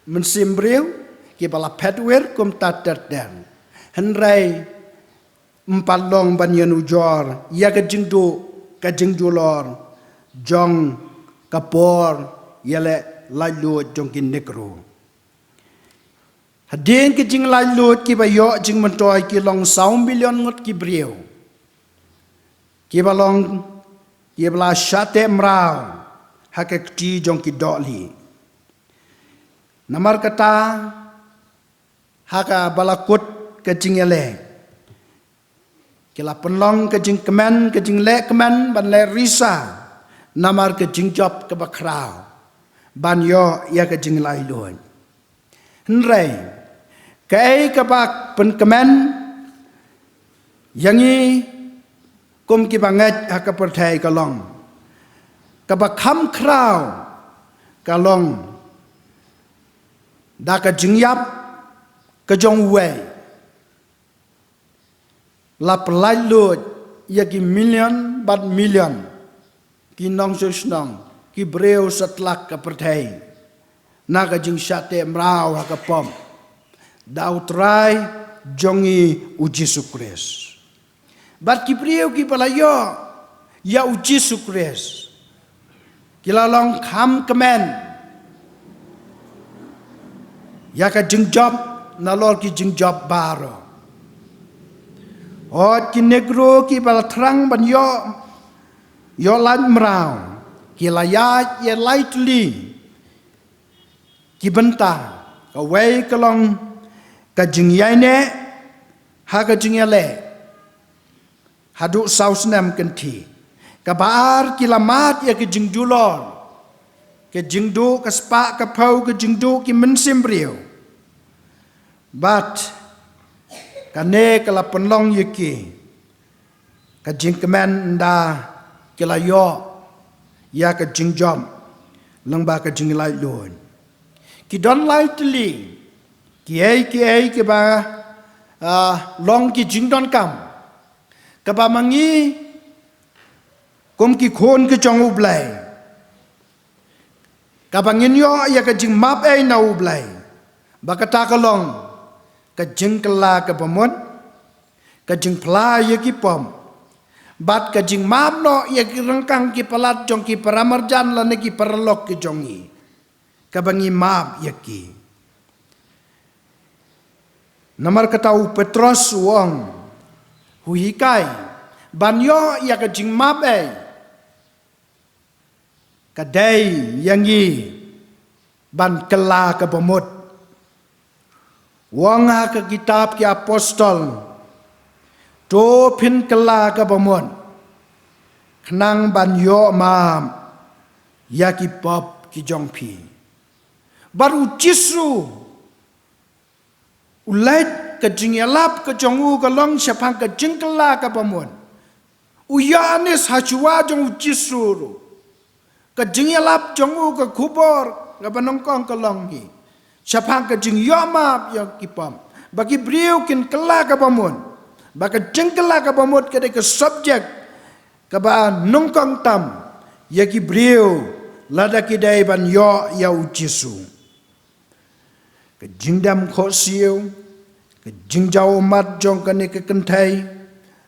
mensembreu ki bala petwer kum taterden henrai empalong banyan ujor ya ka jingjulor jong kapor yale lalu jong kin negro hadin ki jing lalu ki bayo jing mentoy ki long 1 billion ngot ki breu ki balong ki bala shate mrau hakek ti jong ki doli namar kata haka balakut ke jingele kila penlong ke jing kemen ke jing le kemen ban le risa namar ke jing job ke bakrau ban yo ya ke jing lai lon henrei kai ke bak pen kemen yangi kum ki banget haka perthai kalong ke bak kham krau kalong da ke jing yap ke jong wei la pelai lut ya ki million bat million ki nong susnong ki breu setlak ke perthai na ka jing syate mrau ha ka pom dau trai jongi uji sukres bat ki breu ki palayo ya uji sukres ki lalong kham kemen ya ka jing job na lor ki jing job baro Ot ki negro ki bal terang ban yo lan mrau ki layat ye lightly ki benta ka wei kalong ka jingyaine ha ka jingyale hadu sausnam kenti ka bar ki lamat ye ki jingjulor ke jingdu ka spa ka pau ke jingdu ki mensimbriu but kane kala penlong yeki ka jingkemen nda kila yo ya ka jingjom langba ka jinglai lon ki don lightly ki ba long ki jingdon kam ka ba mangi kum ki khon ke chong ublai ka bangin yo ya ka jing map na ublai ba ka ta ka long ka jing kala ka pamon ka jing pla ye ki pom bat ka jing map no ye ki rangkang ki palat jong ki paramarjan la ne ki parlok ki jongi ka bangi map ye ki namar katau Petros wong huikai ban yo ya ka jing map ka dai yangi ban kala ka pamot wong ha ka kitab ki apostol to pin kala ka bamon khnang ban yo ma ya ki pop ki jong pi baru jisu ulait ka jingyalap ka jongu ka long syapang ka jingkala ka bamon uyanis hachua jong jisu ka jingyalap jongu ka kubor ka banongkong ka long hi syapang ka jing yomap yang kipam bagi beliau kin kelak ka pamun bagi jengkelak ka pamut ka ke subjek ka ba nongkong tam ya ki beliau lada ki dai ban yo ya ujisu ka jingdam kho siu ka jingjau mat jong ka ne ka kentai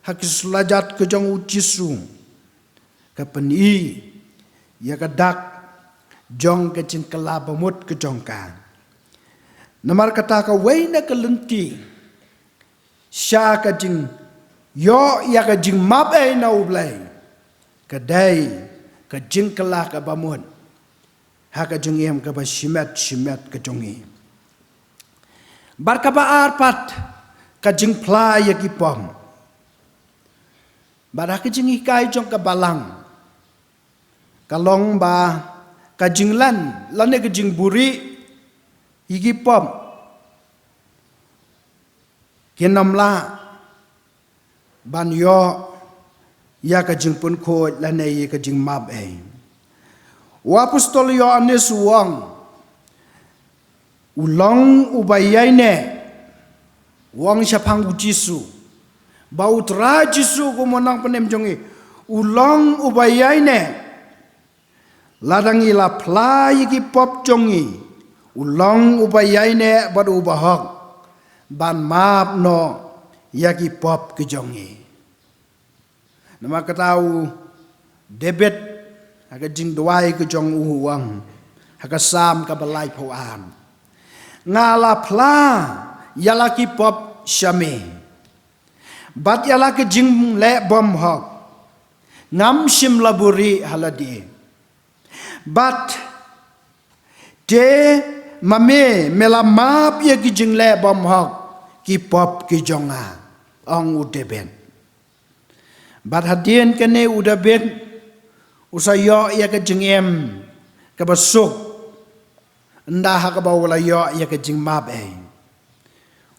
hakis lajat ka jong ujisu ka peni ya ka dak jong ka jingkela pamut ka jong ka namar kata ka wei na kalenti sya ka jing yo ya ka jing map na ublai ka dai ka jing kala ka bamun ha ka jing em ka ba shimet ka jongi bar ka ba arpat ka jing pla ya ki pom bar ka jing ikai jong ka balang kalong ba ka jing lan ne ka jing buri igi pom kinamla ban yo ya ka jing pun ko la nei ka jing mab wa apostol Yohanes wang ulong ubayai ne wang syapang ujisu bau tra jisu ko monang penem jongi ulong ubayai ne ladangi la plai ki pop jongi ulong ubayai ne bad ubahok ban map no yaki pop ki jongi nama katau debet aga jing duai ki jong uwang aga sam ka balai phoan ngala pla yala ki pop shame bat yala ki jing le bom hok ngam shim laburi haladi but de mame melamap ye ki jing le bom hok ki pop ki jonga ong udeben but hadien kene udeben usayo ya ke jingem ke basuk nda ha ka bawla yo ya ke jing map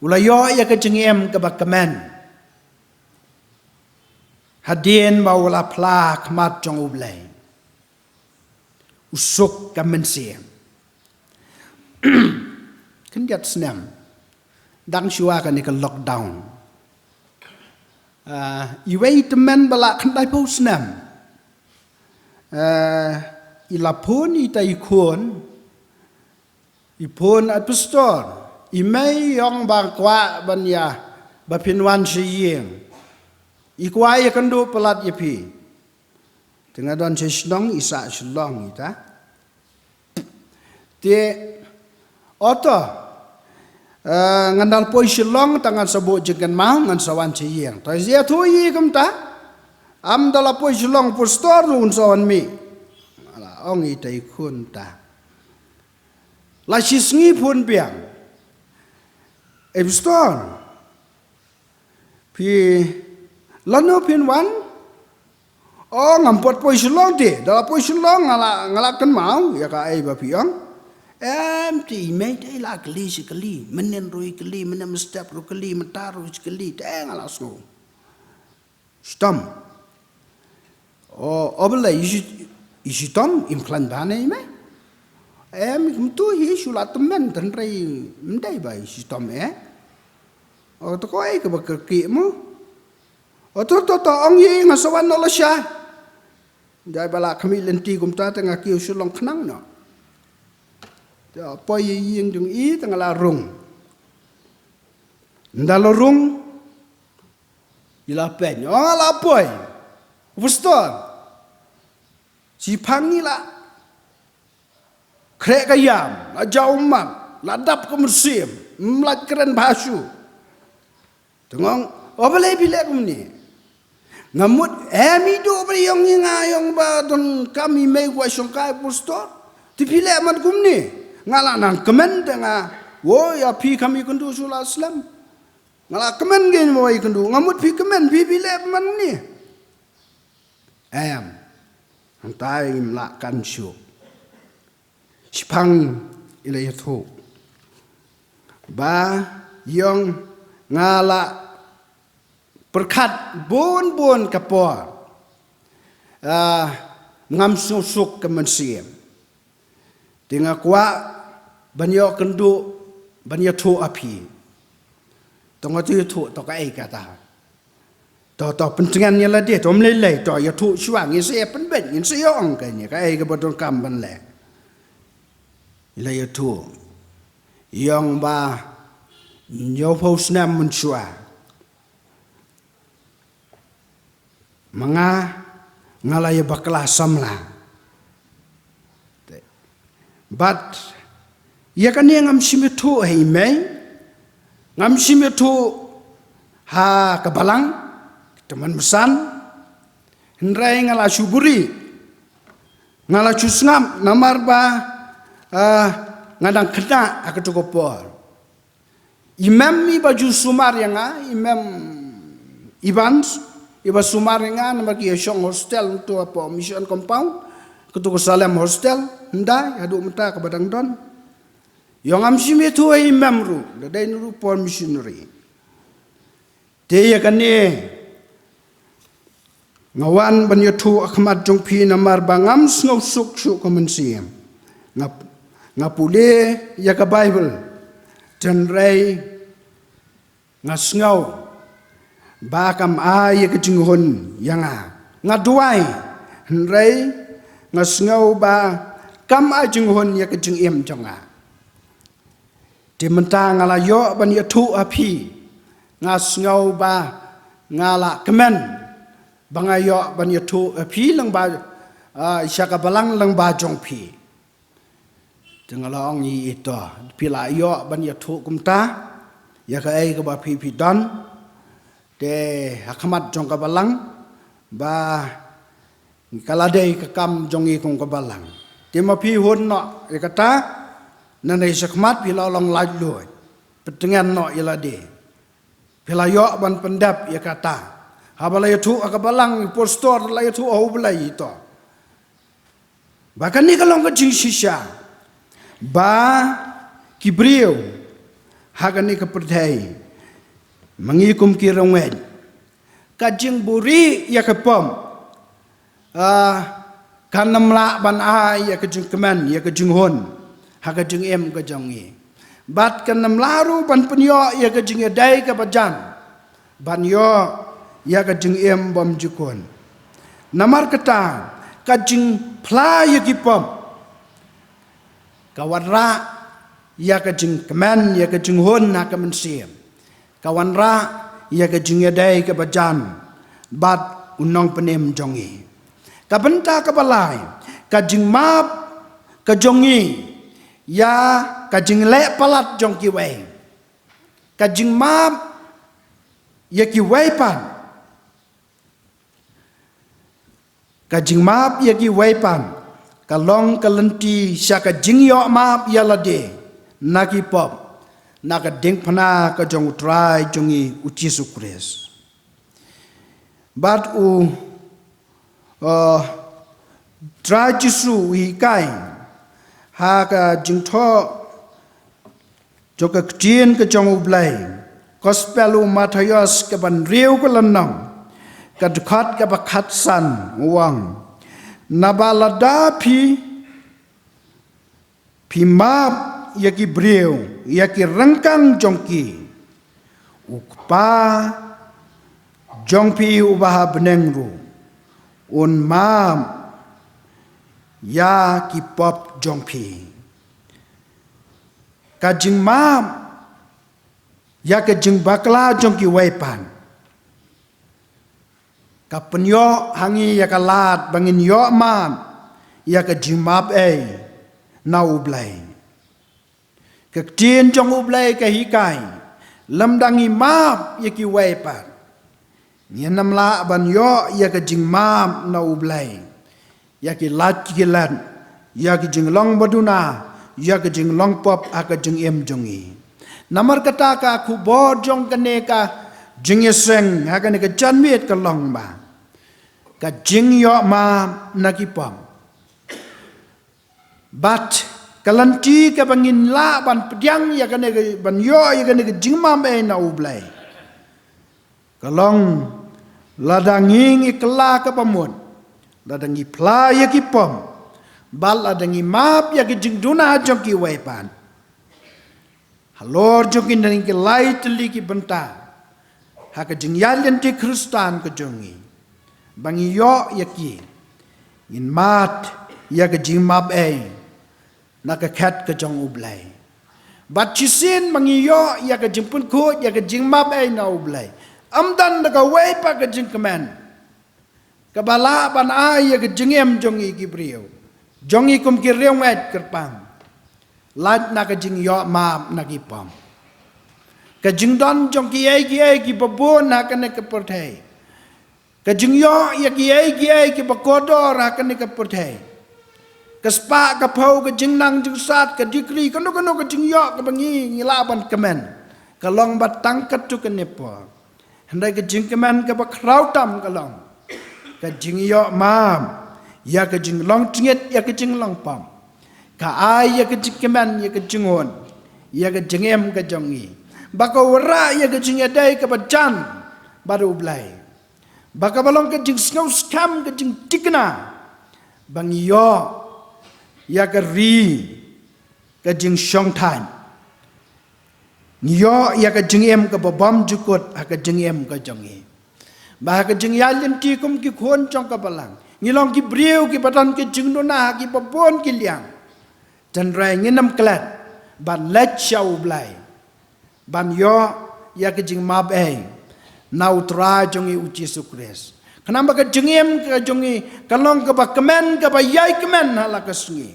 ulayo ya ke jingem ke bakamen hadien bawla plak mat jong ublay usuk kamensiam kenjat senam dang shua kan ni ke lockdown iwei teman balak kendai pau senam ilapun itai kun ipun apostol imei yong bang kwa banya bapinwan siyeng ikwa ya kandu pelat yepi tengah don sesnong isa shlong ita te oto ngandal poi shlong tangan sebut jengan mau ngan sawan siyeng ta sia thui kamta am dala poi shlong pastor lun sawan mi ala ong itai kun ta la sisngi pun biang pastor pi lano pin wan oh ngampot poi shlong te dala poi shlong ngala kan mau ya ka ai ba piang ti mai te la kali sekali menen roi kali menem step ro kali mentaru sekali te ngala so stam obla isi tom implant bane me tu hi sulat men tan rai mdai bai isi tom to koi ke bakki mo to ong yi ngasawan no la sha dai bala kami lenti kum ta tengah kiu sulong khnang no poi ying dung i tengah rung ndalo rung ila pen la poi pastor si pangi la krek kayam la jauman la dap ke musim mlat keren basu tengong obale bilek ni ngamut emi do beriong ngayong ba don kami mai wa songkai pastor dipilek mat kum ni ngala nang kemen tengah wo ya pi kami kendu sula islam ngala kemen gen mo kendu ngamut pi kemen pi bilek man ni antai melakan syuk sipang ila yatu ba yong ngala perkat bon kapor ngam susuk kemensiam tengah kuat banyo kendu banyo tu api tengah tu to kai kata to pentingannya lah dia to melelai to ya tu syuang ni saya penben ni saya ong kanya kai ke bodon kamban le ila ya tu yang ba nyo posnam mensyua manga ngalaya bakla samla but ya kan yang ngam simitu hai mai ngam simitu ha kebalang teman besan hendrai ngala suburi ngala cusngam namar ba ngadang kena akatokopor imam mi baju sumar yang imam ibans iba sumar yang namar ki yong hostel untuk apa mission compound ketuk salam hostel ndai adu mata ke badang don yang am simi tu imam ru dai nuru por missionary te ya kan ni ngawan ban yatu akhmat jong pi namar bangam snow suk komensiam ngapule ya ka Bible tenrei ngasngau bakam ya ka jinghon yanga ngaduai henrei ngasngau ba kam jinghon ya ka jingem jonga dimenta ngala yo ban yatu api ngasngau ba ngala kemen bangayo ban yatu api lang ba syaka balang lang ba jong pi tengalong yi ito pila yo ban yatu kumta ya ka ai ka ba pi dan de hakamat jong ka balang ba kaladei ka kam jong i kong ka balang de ma pi hon no ya kata nanai sakmat pila long laj loy petengan no ila de pila yo ban pendap ya kata habala yatu akabalang postor la yatu au belai ito bahkan ni kalau ka jing shisha ba kibriu hagani ka perthai mangikum ki rongwen ka jing buri ya ka pom kanamla ban ya ka jing keman ya ka jing hon haga jing em ka jongi bat kanamlaru ban penyo ya ka jing dai ka bajan ban yo ya ka jing em bom jukon namar kata ka jing pla ya ki pom kawanra ya ka jing keman ya ka jing hon na ka mensiam kawanra ya ka jing dai ka bajan bat unong penem jongi ka benta ka balai ka jing map ka jongi ya ka jing le palat jong ki wei ka jing map ya ki wei pan ka jing map ya ki wei pan ka long ka lenti sya ka jing yo map ya la de na ki pop na ka ding phana ka jong trai jongi uchi sukres bat u trai jisu wi kai ha ka jing tho joka tien ka jong ublai gospelu Matthias ka ban riu ka lanang ka dukhat ka bakhat san wang nabalada pi map yaki breu yaki rangkang jongki ukpa jongpi ubaha benengru un mam ya ki pop jongpi ka jing mam ya ka jing bakla jongki waipan ka penyo hangi ya ka lat bangin yo mam ya ka jing map na ublai ka tien jong ublai ka hikai lamdangi map ya ki waipan ni namla ban yo ya ka jing map na ublai ya ki lat ki lan ya ki jing long baduna ya ka jing long pop aka jing em jongi namar kata ka ku bo jong kane ka jing yeseng ha ka ne ka janmiet ka long ba ka jing yo ma na ki pom bat kalanti ka bangin la ban pediang ya ka ne ban yo ya ka ne ka jing ma me na ublai kalong ladanging ikla ka pamun ladangi pla ya ki pom bal ladangi map ya ki jing duna jong ki waipan halor jong ki nang ki lai tli ki benta ha ka jing yalyan ti kristan ka jongi bangi yo ya ki in mat ya ka jing map na ka khat ka jong ublai bat chisin bangi yo ya ka jing pun ko ya ka jing map na ublai amdan na ka waipa ka jing kemen kabala ban ya ka jing em jongi ki brio jongi kum ki rew ngat kerpang lat na ka jing yo map na ki pom ka jing don jong ki ki babon na ka ne ka porthai ka jing yo ya ki bakodor ha ka ne ka porthai ka spa ka phau ka jing nang jing sat ka dikri ka no ka jing yo ka bangi ngila ban kemen ka long bat tang ka tu ka ne po handai ka jing kemen ka ba krau tam ka long ka jing yo mam ya ka jing long tinget ya ka jing long pam ka ai ya ka jing kemen ya ka jing hon ya ka jing em ka jongi ba ka wara ya ka jing dai ka ba jan ba ru blai Baka balong ka jing sngau skam ka jing tikna. Bang yo ya ka ri ka jing shong tan. Yo ya ka jing em ka babam jukut ha ka jing em ka jong e. Ba ka jing ya lim ti kum ki khon chong ka balang. Ngilong ki brieu ki patan ki jing no na ki babon ki liang. Jan rai nginam klat ban let chau blai. Ban yo ya ka jing mab e. Nau tra jong e uci sukres. Kenapa ka jing em ka jong e kalong ka ba kemen ka ba yai kemen hala ka sungi.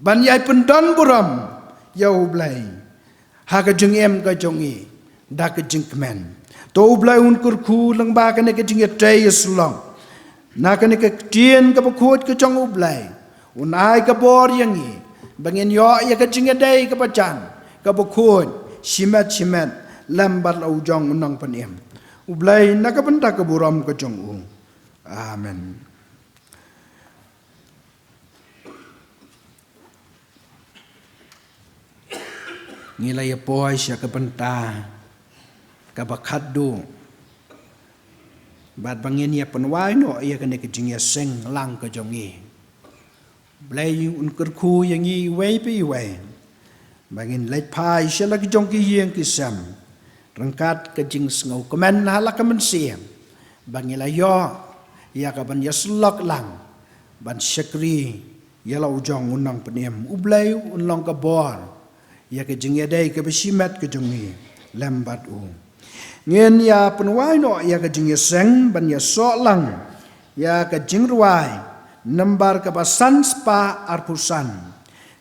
Ban yai pendon buram yau blai. Ha ka jing em ka jong e da ka jing kemen. To blai un kur khu lang ba ka ne ka jing e tray sulong. Na ka ne ka tien ka ba khot ka jong u blai. Un ai ka bor yang e. Bangin yo ya ka jing e dai ka ba chan. Ka ba khot simet lambat au jong unang panem. Ublay nakabenta ka buram ka jong u. Amen. Ngilay apoy siya kabenta kabakado. Bad bangin ya panway no iya ka nekajing ya seng lang ka jong i. Blay unkerku yang i iway pa iway. Bangin lay pay siya lagi jong ki hiyang kisam. Rangkat ke jing sngau kemen hala kemen siam. Bangila yo ya ka ban yaslok lang. Ban syakri ya la ujong unang peniem. Ublay unlong ka bor. Ya ka jing yadai ka besimet ka jongi. Lambat u. Ngin ya penwai no ya ka jing yaseng ban yasok lang. Ya ka jing ruai. Nambar ka ba sanspa arpusan.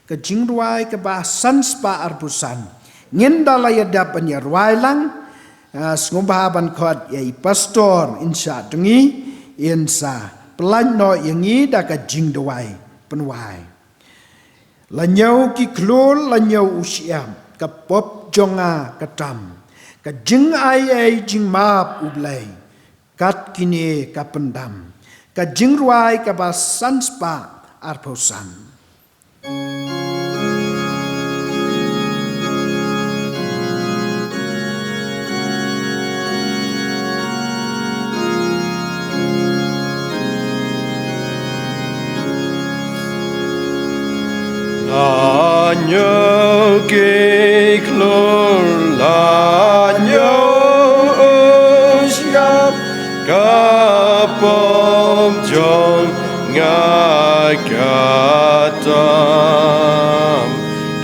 Ka jing ruai ka ba sanspa arpusan. Ngin dalaya dapan ya ruai lang sngumbahaban khot ya pastor insya dengi insa pelan no yangi da ka jing dawai penwai lanyau ki klul lanyau usiam ka pop jonga katam ka jing ai jing map ublai kat kini ka pendam ka jing ruai ka ba sanspa arposan. Lanyo ke klor lanyo usyap kapom jong ngakatam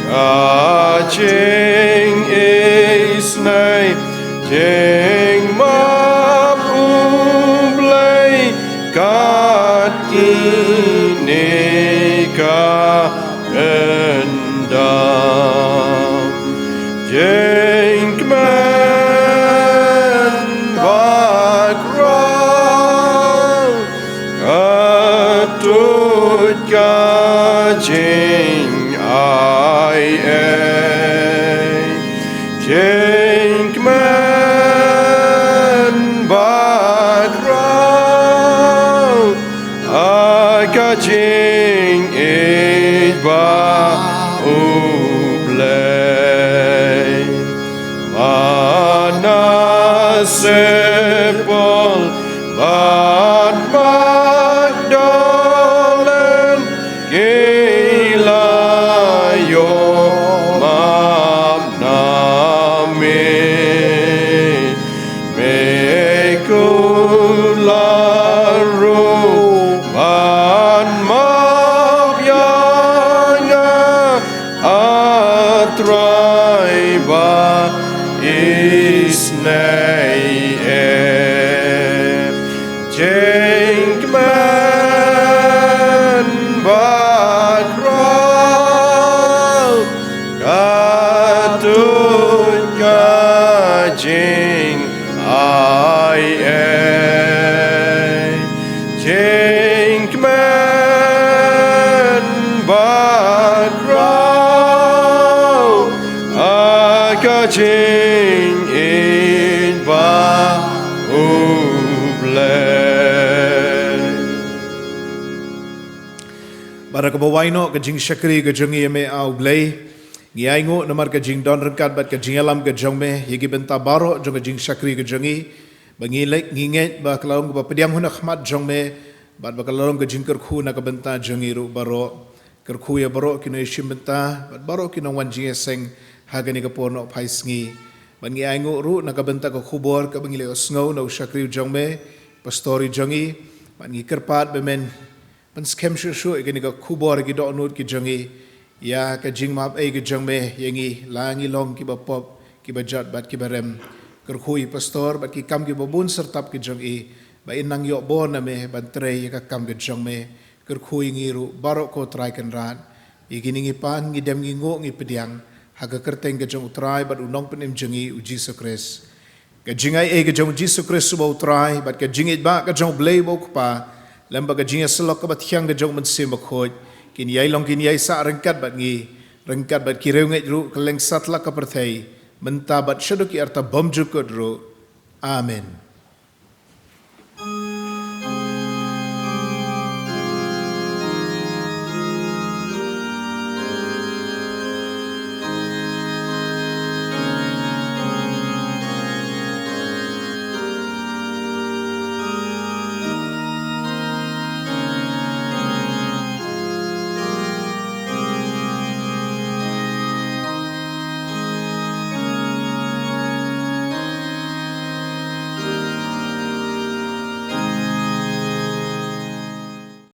kaching isnay jing map umblay kat kini ka endam jengkman bakral atut kajing ai jengkman bakral akajing ba ublay mana sepol bat magdolen gilayo mamnami mekularu ban Traiba isnei jengkman bakral katut kajing ai jengkman bakral kajing in ba ublay. Para kabawaino kajing syakri kajing yeme au blay. Ngiaingo namar kajing don rengkat bat kajing alam kajong me yegi benta baro jong kajing syakri kajing Bangilek nginget ba kalong ba pediam huna khmat jong me bat ba kalong ke jingker khu na ka benta jangiru baro kerkhu ya baro kino ishim benta bat baro kino wan jinge seng hagani ka porno phaisngi bangi aingu ru na ka benta ka khubor ka bangile osngau no shakri jong me pastori jongi bangi kerpat bemen pan skem shu igani ka khubor ki do nut ki jongi ya ka jingmap e ki jong me yengi langi long ki ba pop ki ba jat bat ki barem kerkhui pastor bat ki kam ki babun sertap ki jong i ba inang yo bon na me ban tre ka kam ki jong me kerkhui ngiru barok ko trai kan ran igini ngi pan ngi dem ngi ngo ngi pediang haga kerteng ke jong utrai bat unong penim jengi u Jesus Christ ke jingai e ke jong Jesus Christ bo utrai bat ke jingit ba ke jong blei bo pa lamba ke jinga selok ke bat hyang ke jong men sim khoj kin yai long kin yai sa rengkat bat ki reunget ru keleng satla ka perthai mentabat syaduk arta bom jukut ru amen.